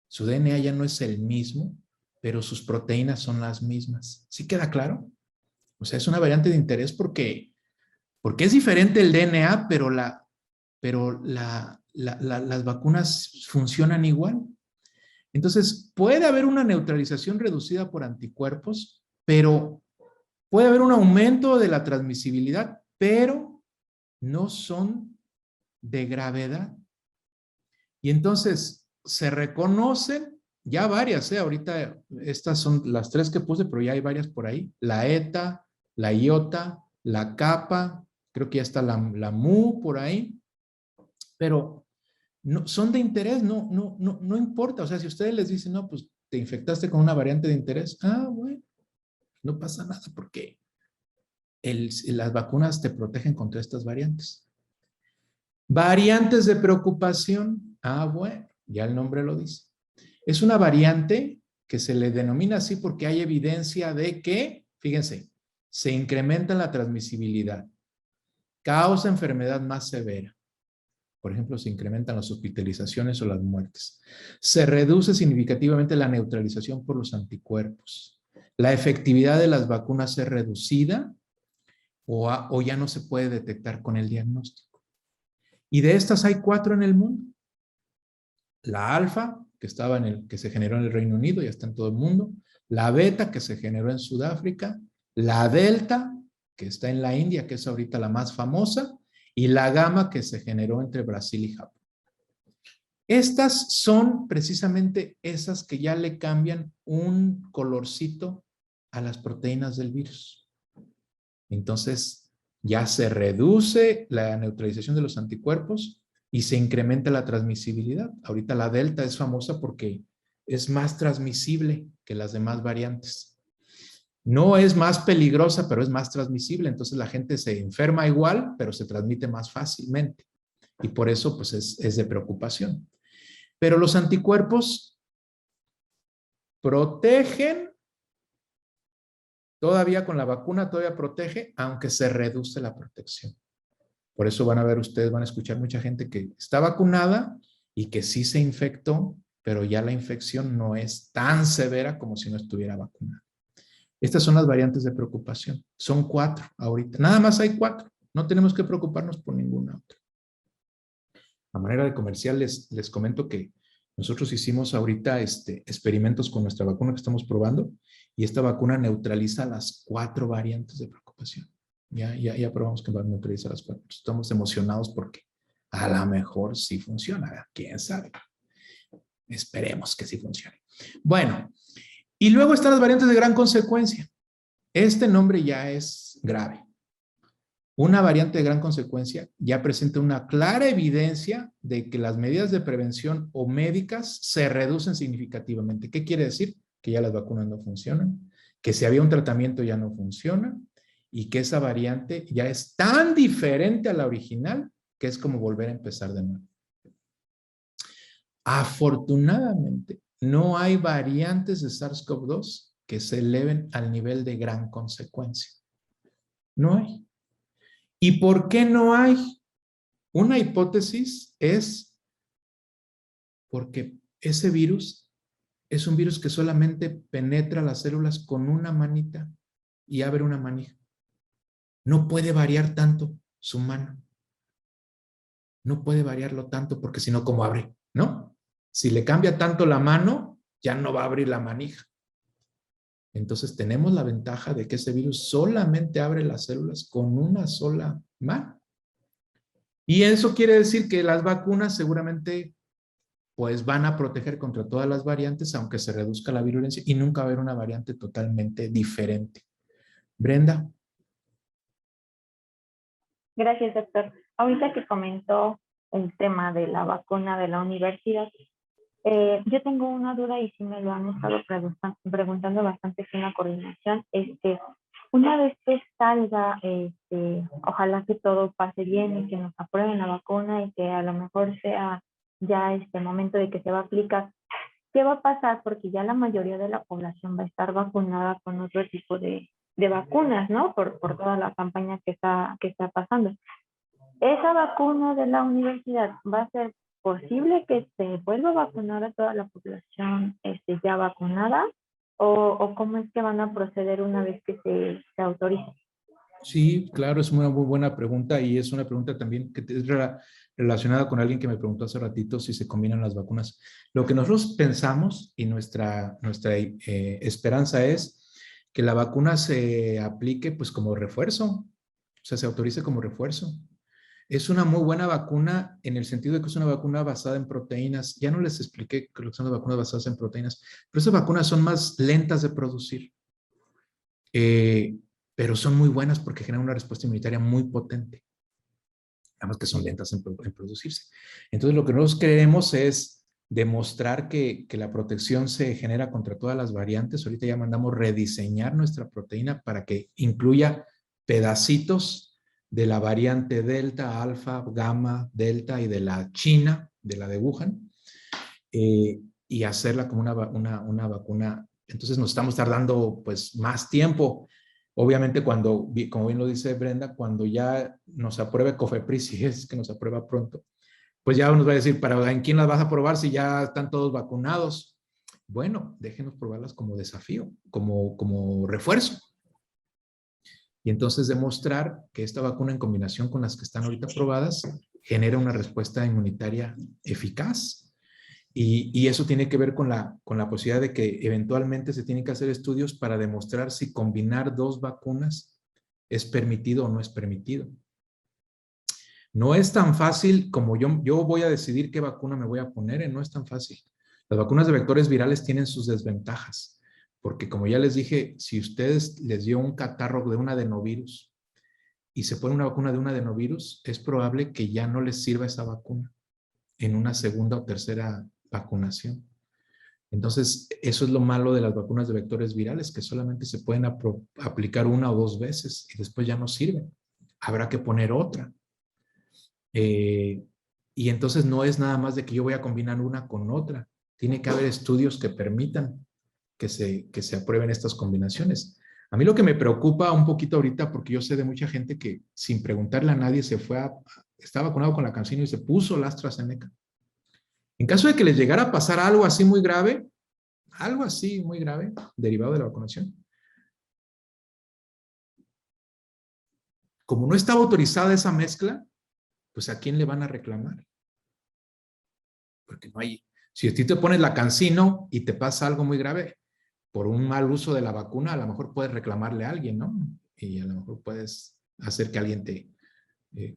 Su DNA ya no es el mismo, pero sus proteínas son las mismas. ¿Sí queda claro? O sea, es una variante de interés porque es diferente el DNA, pero las vacunas funcionan igual. Entonces, puede haber una neutralización reducida por anticuerpos, pero puede haber un aumento de la transmisibilidad, pero no son de gravedad. Y entonces se reconocen ya varias, ahorita estas son las 3 que puse, pero ya hay varias por ahí. La eta, la iota, la kappa, creo que ya está la mu por ahí, pero no, son de interés, no importa. O sea, si ustedes les dicen, no, pues te infectaste con una variante de interés, bueno, no pasa nada porque las vacunas te protegen contra estas variantes. Variantes de preocupación. Bueno, ya el nombre lo dice. Es una variante que se le denomina así porque hay evidencia de que, fíjense, se incrementa la transmisibilidad, causa enfermedad más severa. Por ejemplo, se incrementan las hospitalizaciones o las muertes. Se reduce significativamente la neutralización por los anticuerpos. La efectividad de las vacunas es reducida o ya no se puede detectar con el diagnóstico. Y de estas hay 4 en el mundo. la alfa, que se generó en el Reino Unido y está en todo el mundo, la beta, que se generó en Sudáfrica, la delta, que está en la India, que es ahorita la más famosa, y la gamma, que se generó entre Brasil y Japón. Estas son precisamente esas que ya le cambian un colorcito a las proteínas del virus. Entonces, ya se reduce la neutralización de los anticuerpos y se incrementa la transmisibilidad. Ahorita la delta es famosa porque es más transmisible que las demás variantes. No es más peligrosa, pero es más transmisible. Entonces la gente se enferma igual, pero se transmite más fácilmente. Y por eso pues es de preocupación. Pero los anticuerpos protegen, todavía con la vacuna todavía protege, aunque se reduce la protección. Por eso van a ver ustedes, van a escuchar mucha gente que está vacunada y que sí se infectó, pero ya la infección no es tan severa como si no estuviera vacunada. Estas son las variantes de preocupación. Son 4 ahorita. Nada más hay 4. No tenemos que preocuparnos por ninguna otra. A manera de comercial les comento que nosotros hicimos ahorita experimentos con nuestra vacuna que estamos probando y esta vacuna neutraliza las 4 variantes de preocupación. Ya probamos que va a neutralizar las 4. Estamos emocionados porque a lo mejor sí funciona. ¿Quién sabe? Esperemos que sí funcione. Bueno, y luego están las variantes de gran consecuencia. Este nombre ya es grave. Una variante de gran consecuencia ya presenta una clara evidencia de que las medidas de prevención o médicas se reducen significativamente. ¿Qué quiere decir? Que ya las vacunas no funcionan, que si había un tratamiento ya no funciona y que esa variante ya es tan diferente a la original que es como volver a empezar de nuevo. Afortunadamente, no hay variantes de SARS-CoV-2 que se eleven al nivel de gran consecuencia. No hay. ¿Y por qué no hay? Una hipótesis es porque ese virus es un virus que solamente penetra las células con una manita y abre una manija. No puede variar tanto su mano. No puede variarlo tanto porque si no, ¿cómo abre? ¿No? Si le cambia tanto la mano, ya no va a abrir la manija. Entonces tenemos la ventaja de que ese virus solamente abre las células con una sola mano. Y eso quiere decir que las vacunas seguramente pues van a proteger contra todas las variantes, aunque se reduzca la virulencia y nunca va a haber una variante totalmente diferente. Brenda. Gracias, doctor. Ahorita que comentó el tema de la vacuna de la universidad, yo tengo una duda y sí me lo han estado preguntando bastante en la coordinación. Una vez que salga, ojalá que todo pase bien y que nos aprueben la vacuna y que a lo mejor sea ya momento de que se va a aplicar, ¿qué va a pasar? Porque ya la mayoría de la población va a estar vacunada con otro tipo de vacunas, ¿no? Por toda la campaña que está pasando. ¿Esa vacuna de la universidad va a ser posible que se vuelva a vacunar a toda la población ya vacunada? ¿O cómo es que van a proceder una vez que se autorice? Sí, claro, es una muy buena pregunta y es una pregunta también que es relacionada con alguien que me preguntó hace ratito si se combinan las vacunas. Lo que nosotros pensamos y nuestra esperanza es que la vacuna se aplique pues como refuerzo, o sea, se autorice como refuerzo. Es una muy buena vacuna en el sentido de que es una vacuna basada en proteínas. Ya no les expliqué que son las vacunas basadas en proteínas, pero esas vacunas son más lentas de producir. Pero son muy buenas porque generan una respuesta inmunitaria muy potente. Nada más que son lentas en producirse. Entonces lo que nosotros queremos es demostrar que la protección se genera contra todas las variantes. Ahorita ya mandamos rediseñar nuestra proteína para que incluya pedacitos de la variante Delta, Alfa, Gamma, Delta y de la China, de la de Wuhan, y hacerla como una vacuna. Entonces nos estamos tardando pues más tiempo. Obviamente cuando, como bien lo dice Brenda, cuando ya nos apruebe COFEPRIS, si es que nos aprueba pronto, pues ya nos va a decir, ¿en quién las vas a probar si ya están todos vacunados? Bueno, déjenos probarlas como desafío, como refuerzo. Y entonces demostrar que esta vacuna en combinación con las que están ahorita probadas genera una respuesta inmunitaria eficaz Y eso tiene que ver con la posibilidad de que eventualmente se tienen que hacer estudios para demostrar si combinar 2 vacunas es permitido o no es permitido. No es tan fácil como yo voy a decidir qué vacuna me voy a poner, no es tan fácil. Las vacunas de vectores virales tienen sus desventajas, porque como ya les dije, si ustedes les dio un catarro de un adenovirus y se pone una vacuna de un adenovirus, es probable que ya no les sirva esa vacuna en una segunda o tercera vacunación. Entonces, eso es lo malo de las vacunas de vectores virales, que solamente se pueden aplicar 1 o 2 veces y después ya no sirven. Habrá que poner otra. Y entonces no es nada más de que yo voy a combinar una con otra. Tiene que haber estudios que permitan que se aprueben estas combinaciones. A mí lo que me preocupa un poquito ahorita, porque yo sé de mucha gente que sin preguntarle a nadie está vacunado con la CanSino y se puso la AstraZeneca. En caso de que les llegara a pasar algo así muy grave, derivado de la vacunación, como no estaba autorizada esa mezcla, pues ¿a quién le van a reclamar? Porque no hay. Si a ti te pones la CanSino y te pasa algo muy grave por un mal uso de la vacuna, a lo mejor puedes reclamarle a alguien, ¿no? Y a lo mejor puedes hacer que alguien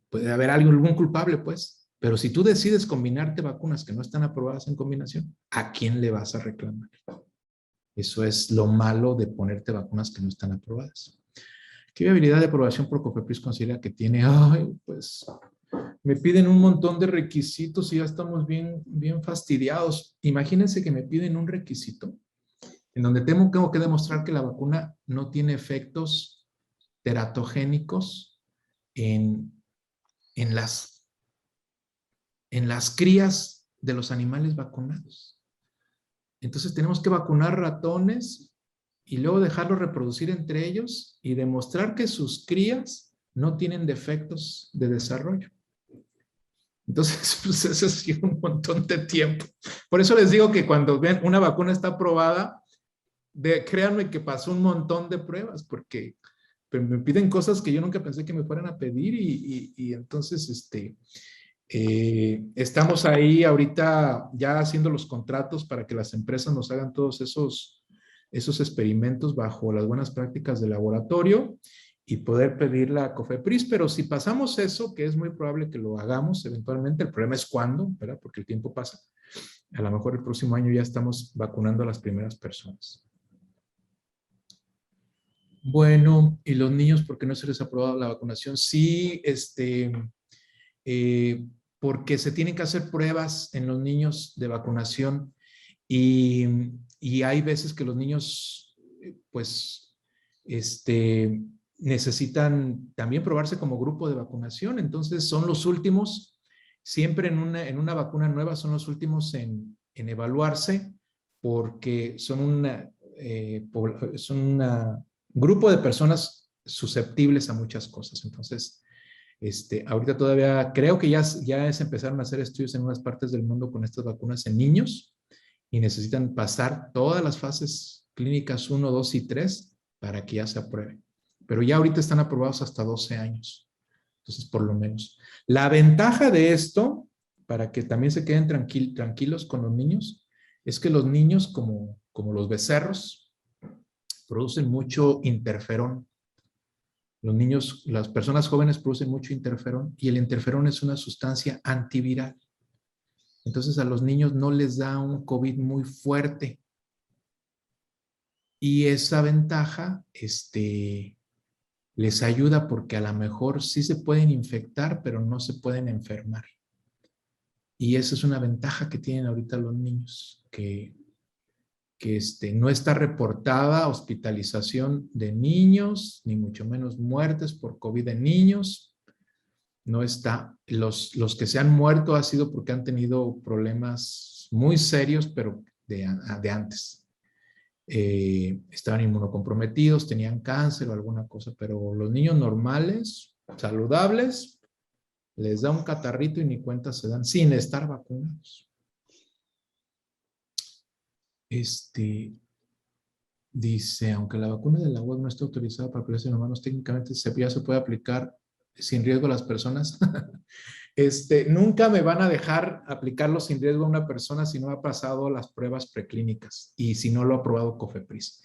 puede haber algún culpable, pues. Pero si tú decides combinarte vacunas que no están aprobadas en combinación, ¿a quién le vas a reclamar? Eso es lo malo de ponerte vacunas que no están aprobadas. ¿Qué viabilidad de aprobación por COFEPRIS considera que tiene? Ay, pues me piden un montón de requisitos y ya estamos bien fastidiados. Imagínense que me piden un requisito en donde tengo que demostrar que la vacuna no tiene efectos teratogénicos en las crías de los animales vacunados. Entonces tenemos que vacunar ratones y luego dejarlos reproducir entre ellos y demostrar que sus crías no tienen defectos de desarrollo. Entonces, pues eso es un montón de tiempo. Por eso les digo que cuando ven una vacuna está aprobada, créanme que pasó un montón de pruebas, porque me piden cosas que yo nunca pensé que me fueran a pedir y entonces estamos ahí ahorita ya haciendo los contratos para que las empresas nos hagan todos esos experimentos bajo las buenas prácticas de laboratorio y poder pedir la COFEPRIS, pero si pasamos eso, que es muy probable que lo hagamos eventualmente, el problema es cuándo, ¿verdad? Porque el tiempo pasa. A lo mejor el próximo año ya estamos vacunando a las primeras personas. Bueno, ¿y los niños por qué no se les ha aprobado la vacunación? Sí, porque se tienen que hacer pruebas en los niños de vacunación y hay veces que los niños, pues, necesitan también probarse como grupo de vacunación. Entonces, son los últimos, siempre en una vacuna nueva, son los últimos en evaluarse porque son un grupo de personas susceptibles a muchas cosas. Entonces, ahorita todavía creo que ya se empezaron a hacer estudios en unas partes del mundo con estas vacunas en niños y necesitan pasar todas las fases clínicas 1, 2 y 3 para que ya se apruebe. Pero ya ahorita están aprobados hasta 12 años. Entonces, por lo menos. La ventaja de esto, para que también se queden tranquilos con los niños, es que los niños, como los becerros, producen mucho interferón. Los niños, las personas jóvenes producen mucho interferón y el interferón es una sustancia antiviral. Entonces a los niños no les da un COVID muy fuerte. Y esa ventaja les ayuda porque a lo mejor sí se pueden infectar, pero no se pueden enfermar. Y esa es una ventaja que tienen ahorita los niños, que no está reportada hospitalización de niños, ni mucho menos muertes por COVID en niños. No está. Los que se han muerto ha sido porque han tenido problemas muy serios, pero de antes. Estaban inmunocomprometidos, tenían cáncer o alguna cosa, pero los niños normales, saludables, les da un catarrito y ni cuenta se dan sin estar vacunados. Dice, aunque la vacuna de la web no está autorizada para aplicación en humanos, técnicamente ya se puede aplicar sin riesgo a las personas. Nunca me van a dejar aplicarlo sin riesgo a una persona si no ha pasado las pruebas preclínicas y si no lo ha aprobado COFEPRIS.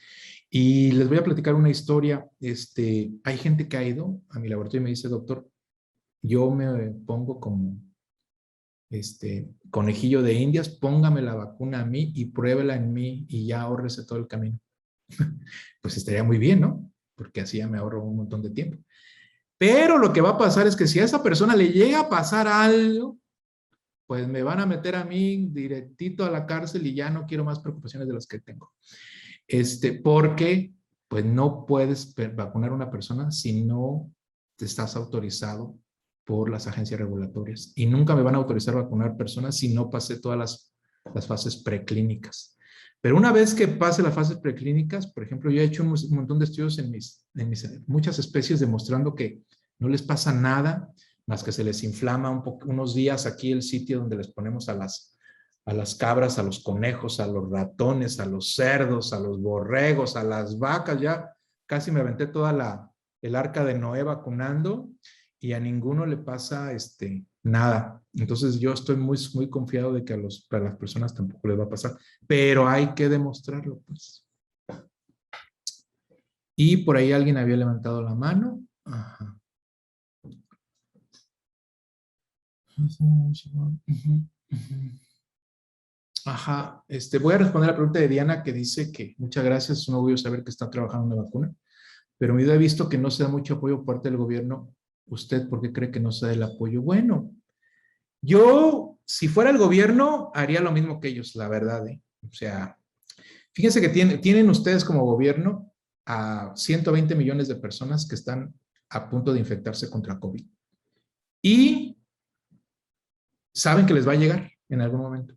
Y les voy a platicar una historia. Hay gente que ha ido a mi laboratorio y me dice, doctor, yo me pongo como conejillo de indias, póngame la vacuna a mí y pruébela en mí y ya ahórrese todo el camino. Pues estaría muy bien, ¿no? Porque así ya me ahorro un montón de tiempo. Pero lo que va a pasar es que si a esa persona le llega a pasar algo, pues me van a meter a mí directito a la cárcel y ya no quiero más preocupaciones de las que tengo. Porque pues no puedes vacunar a una persona si no te estás autorizado por las agencias regulatorias. Y nunca me van a autorizar a vacunar personas si no pasé todas las fases preclínicas. Pero una vez que pase las fases preclínicas, por ejemplo, yo he hecho un montón de estudios en muchas especies demostrando que no les pasa nada más que se les inflama unos días aquí el sitio donde les ponemos a las cabras, a los conejos, a los ratones, a los cerdos, a los borregos, a las vacas. Ya casi me aventé toda el arca de Noé vacunando y a ninguno le pasa nada. Entonces yo estoy muy, muy confiado de que a las personas tampoco les va a pasar, pero hay que demostrarlo, pues. Y por ahí alguien había levantado la mano. Ajá. Ajá, voy a responder la pregunta de Diana que dice que muchas gracias, es un orgullo saber que está trabajando en una vacuna, pero me he visto que no se da mucho apoyo por parte del gobierno. ¿Usted por qué cree que no se da el apoyo? Bueno, yo, si fuera el gobierno, haría lo mismo que ellos, la verdad, ¿eh? O sea, fíjense que tienen ustedes como gobierno a 120 millones de personas que están a punto de infectarse contra COVID. Y saben que les va a llegar en algún momento.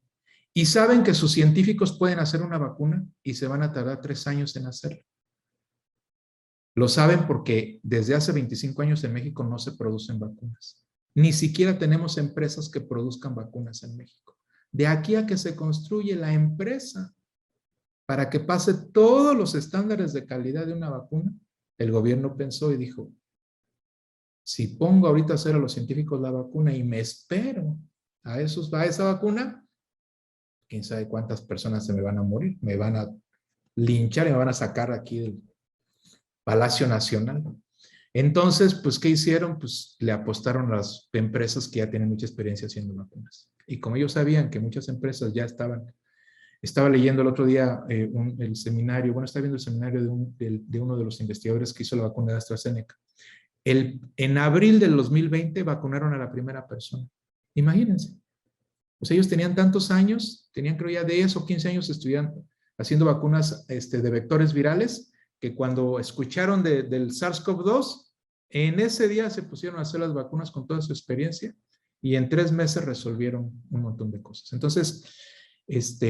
Y saben que sus científicos pueden hacer una vacuna y se van a tardar 3 años en hacerlo. Lo saben porque desde hace 25 años en México no se producen vacunas. Ni siquiera tenemos empresas que produzcan vacunas en México. De aquí a que se construye la empresa para que pase todos los estándares de calidad de una vacuna, el gobierno pensó y dijo, si pongo ahorita a hacer a los científicos la vacuna y me espero a esa vacuna, quién sabe cuántas personas se me van a morir, me van a linchar y me van a sacar aquí del Palacio Nacional. Entonces, pues, ¿qué hicieron? Pues le apostaron a las empresas que ya tienen mucha experiencia haciendo vacunas. Y como ellos sabían que muchas empresas ya estaba leyendo el otro día el seminario, estaba viendo el seminario de uno de los investigadores que hizo la vacuna de AstraZeneca. En abril del 2020 vacunaron a la primera persona. Imagínense. Pues ellos tenían tantos años, tenían creo ya 10 o 15 años estudiando, haciendo vacunas de vectores virales, que cuando escucharon del SARS-CoV-2, en ese día se pusieron a hacer las vacunas con toda su experiencia y en 3 meses resolvieron un montón de cosas. Entonces, pues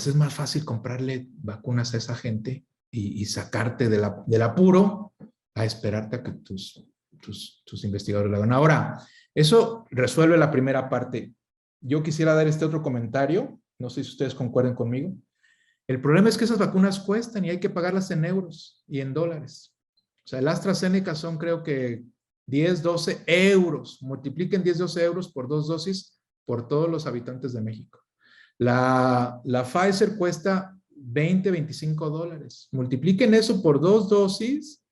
es más fácil comprarle vacunas a esa gente y sacarte del apuro a esperarte a que tus investigadores lo hagan. Ahora, eso resuelve la primera parte. Yo quisiera dar este otro comentario, no sé si ustedes concuerden conmigo. El problema es que esas vacunas cuestan y hay que pagarlas en euros y en dólares. O sea, el AstraZeneca son creo que 10, 12 euros. Multipliquen 10, 12 euros por 2 dosis por todos los habitantes de México. La Pfizer cuesta 20, 25 dólares. Multipliquen eso por 2 dosis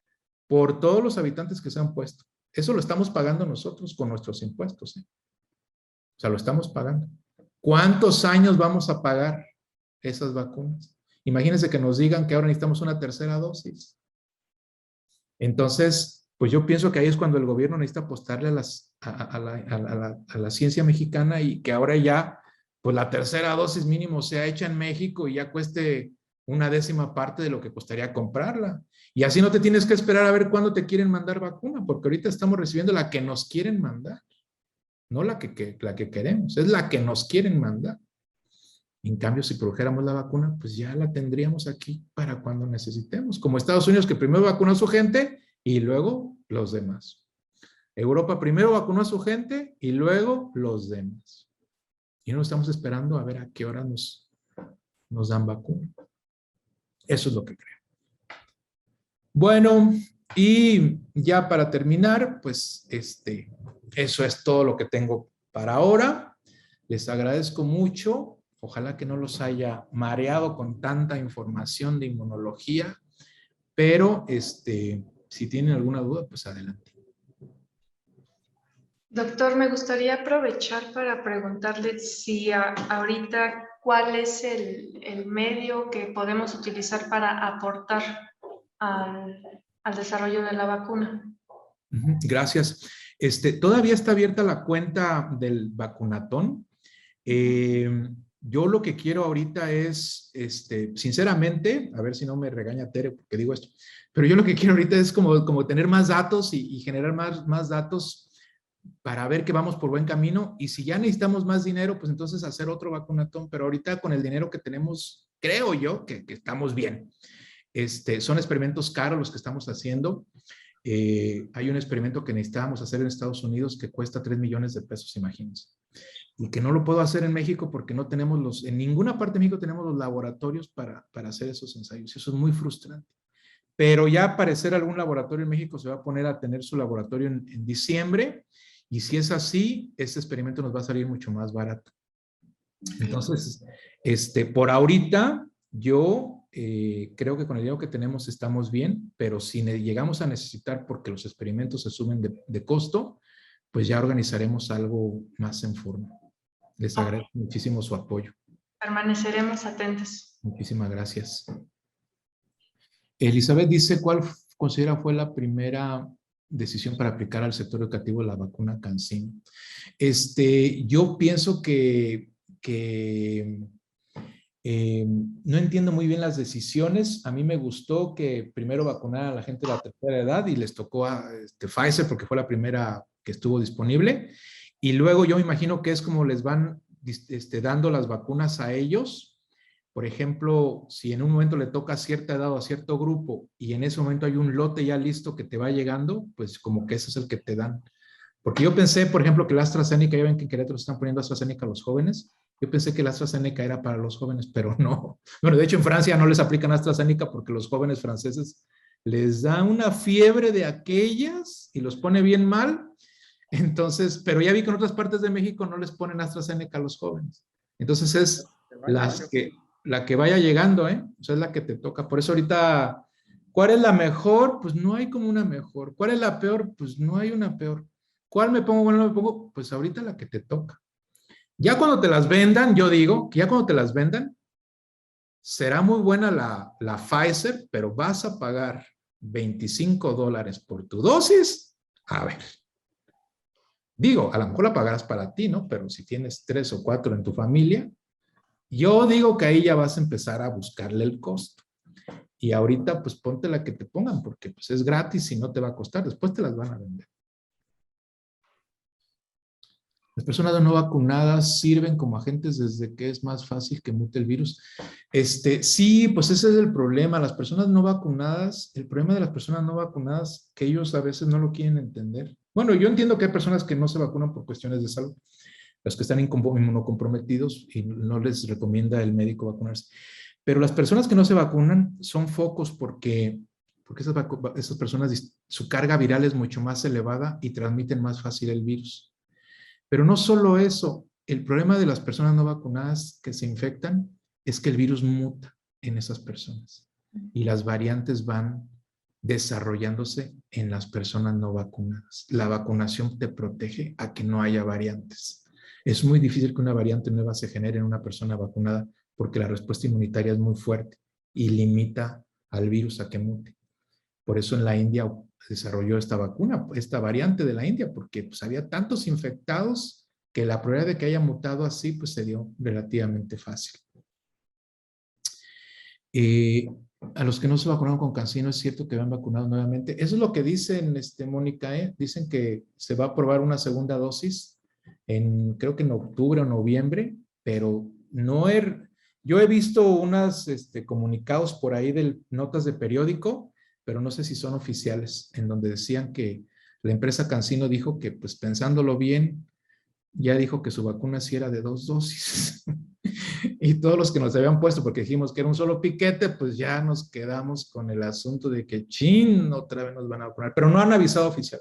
por todos los habitantes que se han puesto. Eso lo estamos pagando nosotros con nuestros impuestos, ¿eh? O sea, lo estamos pagando. ¿Cuántos años vamos a pagar esas vacunas? Imagínense que nos digan que ahora necesitamos una tercera dosis. Entonces, pues yo pienso que ahí es cuando el gobierno necesita apostarle a la ciencia mexicana y que ahora ya, pues la tercera dosis mínimo sea hecha en México y ya cueste una décima parte de lo que costaría comprarla. Y así no te tienes que esperar a ver cuándo te quieren mandar vacuna, porque ahorita estamos recibiendo la que nos quieren mandar. No la que queremos, es la que nos quieren mandar. En cambio, si produjéramos la vacuna, pues ya la tendríamos aquí para cuando necesitemos. Como Estados Unidos, que primero vacunó a su gente y luego los demás. Europa primero vacunó a su gente y luego los demás. Y no estamos esperando a ver a qué hora nos dan vacuna. Eso es lo que creo. Bueno, y ya para terminar, pues eso es todo lo que tengo para ahora. Les agradezco mucho. Ojalá que no los haya mareado con tanta información de inmunología, pero si tienen alguna duda, pues adelante. Doctor, me gustaría aprovechar para preguntarle si ahorita cuál es el medio que podemos utilizar para aportar al desarrollo de la vacuna. Gracias. Todavía está abierta la cuenta del vacunatón. Yo lo que quiero ahorita es, sinceramente, a ver si no me regaña Tere porque digo esto, pero yo lo que quiero ahorita es como tener más datos y generar más datos para ver que vamos por buen camino, y si ya necesitamos más dinero, pues entonces hacer otro vacunatón, pero ahorita con el dinero que tenemos, creo yo que estamos bien. Son experimentos caros los que estamos haciendo. Hay un experimento que necesitábamos hacer en Estados Unidos que cuesta 3 millones de pesos, imagínense. Y que no lo puedo hacer en México porque no tenemos en ninguna parte de México tenemos los laboratorios para hacer esos ensayos. Eso es muy frustrante. Pero ya aparecer algún laboratorio en México se va a poner a tener su laboratorio en diciembre, y si es así, este experimento nos va a salir mucho más barato. Entonces, por ahorita, yo creo que con el dinero que tenemos estamos bien, pero si llegamos a necesitar, porque los experimentos se suben de costo, pues ya organizaremos algo más en forma. Les agradezco muchísimo su apoyo. Permaneceremos atentos. Muchísimas gracias. Elizabeth dice, ¿cuál considera fue la primera decisión para aplicar al sector educativo la vacuna CanSino? Yo pienso que no entiendo muy bien las decisiones. A mí me gustó que primero vacunaran a la gente de la tercera edad y les tocó a Pfizer porque fue la primera que estuvo disponible. Y luego yo me imagino que es como les van dando las vacunas a ellos. Por ejemplo, si en un momento le toca a cierta edad o a cierto grupo y en ese momento hay un lote ya listo que te va llegando, pues como que ese es el que te dan. Porque yo pensé, por ejemplo, que la AstraZeneca, ya ven que en Querétaro están poniendo AstraZeneca a los jóvenes. Yo pensé que la AstraZeneca era para los jóvenes, pero no. Bueno, de hecho en Francia no les aplican AstraZeneca porque los jóvenes franceses les da una fiebre de aquellas y los pone bien mal. Entonces, pero ya vi que en otras partes de México no les ponen AstraZeneca a los jóvenes. Entonces es la que vaya llegando, o sea, es la que te toca. Por eso ahorita, ¿cuál es la mejor? Pues no hay como una mejor. ¿Cuál es la peor? Pues no hay una peor. ¿Cuál me pongo? ¿Cuál no me pongo? Pues ahorita la que te toca. Ya cuando te las vendan, yo digo que ya cuando te las vendan, será muy buena la Pfizer, pero vas a pagar $25 por tu dosis. A ver. Digo, a lo mejor la pagarás para ti, ¿no? Pero si tienes 3 o 4 en tu familia, yo digo que ahí ya vas a empezar a buscarle el costo. Y ahorita, pues ponte la que te pongan, porque pues es gratis y no te va a costar. Después te las van a vender. Las personas no vacunadas sirven como agentes desde que es más fácil que mute el virus. Sí, pues ese es el problema. Las personas no vacunadas, el problema de las personas no vacunadas, que ellos a veces no lo quieren entender. Bueno, yo entiendo que hay personas que no se vacunan por cuestiones de salud, los que están inmunocomprometidos y no les recomienda el médico vacunarse. Pero las personas que no se vacunan son focos porque esas personas, su carga viral es mucho más elevada y transmiten más fácil el virus. Pero no solo eso, el problema de las personas no vacunadas que se infectan es que el virus muta en esas personas y las variantes van desarrollándose en las personas no vacunadas. La vacunación te protege a que no haya variantes. Es muy difícil que una variante nueva se genere en una persona vacunada porque la respuesta inmunitaria es muy fuerte y limita al virus a que mute. Por eso en la India desarrolló esta vacuna, esta variante de la India, porque pues, había tantos infectados que la probabilidad de que haya mutado así pues se dio relativamente fácil. A los que no se vacunaron con CanSino es cierto que habían vacunado nuevamente. Eso es lo que dicen, Mónica, dicen que se va a probar una segunda dosis creo que en octubre o noviembre, pero no yo he visto unas comunicados por ahí de notas de periódico, pero no sé si son oficiales, en donde decían que la empresa CanSino dijo que, pues pensándolo bien, ya dijo que su vacuna sí era de 2 dosis. Y todos los que nos habían puesto, porque dijimos que era un solo piquete, pues ya nos quedamos con el asunto de que, chin, otra vez nos van a vacunar, pero no han avisado oficial.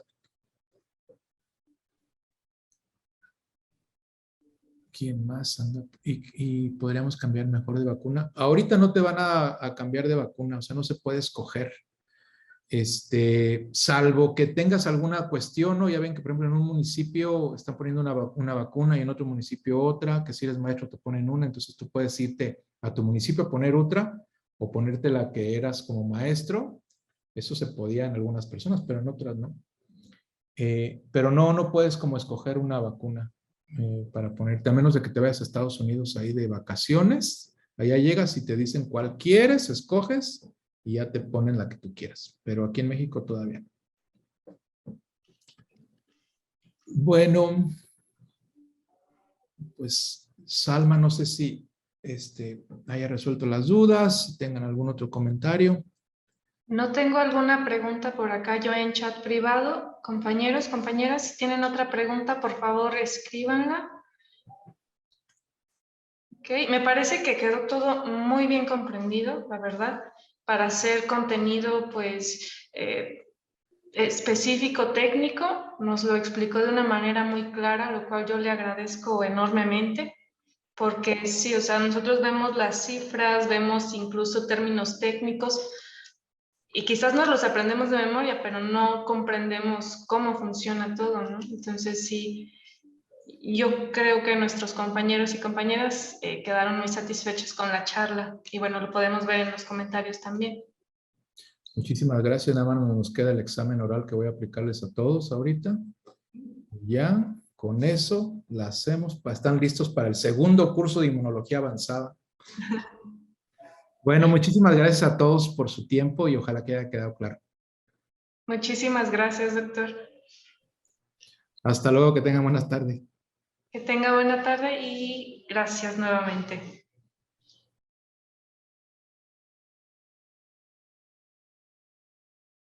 ¿Quién más anda? Y podríamos cambiar mejor de vacuna. Ahorita no te van a cambiar de vacuna, o sea, no se puede escoger. Salvo que tengas alguna cuestión, ¿no? Ya ven que, por ejemplo, en un municipio están poniendo una vacuna y en otro municipio otra, que si eres maestro te ponen una, entonces tú puedes irte a tu municipio a poner otra o ponerte la que eras como maestro. Eso se podía en algunas personas, pero en otras no. Pero no puedes como escoger una vacuna para ponerte, a menos de que te vayas a Estados Unidos ahí de vacaciones. Allá llegas y te dicen cuál quieres, escoges y ya te ponen la que tú quieras. Pero aquí en México todavía no. Bueno, pues Salma, no sé si haya resuelto las dudas, si tengan algún otro comentario. No tengo alguna pregunta por acá yo en chat privado. Compañeros, compañeras, si tienen otra pregunta, por favor, escríbanla. Okay. Me parece que quedó todo muy bien comprendido, la verdad, para hacer contenido, pues, específico, técnico. Nos lo explicó de una manera muy clara, lo cual yo le agradezco enormemente. Porque sí, o sea, nosotros vemos las cifras, vemos incluso términos técnicos y quizás nos los aprendemos de memoria, pero no comprendemos cómo funciona todo, ¿no? Entonces sí, yo creo que nuestros compañeros y compañeras quedaron muy satisfechos con la charla y bueno, lo podemos ver en los comentarios también. Muchísimas gracias. Nada más nos queda el examen oral que voy a aplicarles a todos ahorita. Ya, con eso la hacemos. Están listos para el segundo curso de inmunología avanzada. Bueno, muchísimas gracias a todos por su tiempo y ojalá que haya quedado claro. Muchísimas gracias, doctor. Hasta luego, que tengan buenas tardes. Que tenga buena tarde y gracias nuevamente.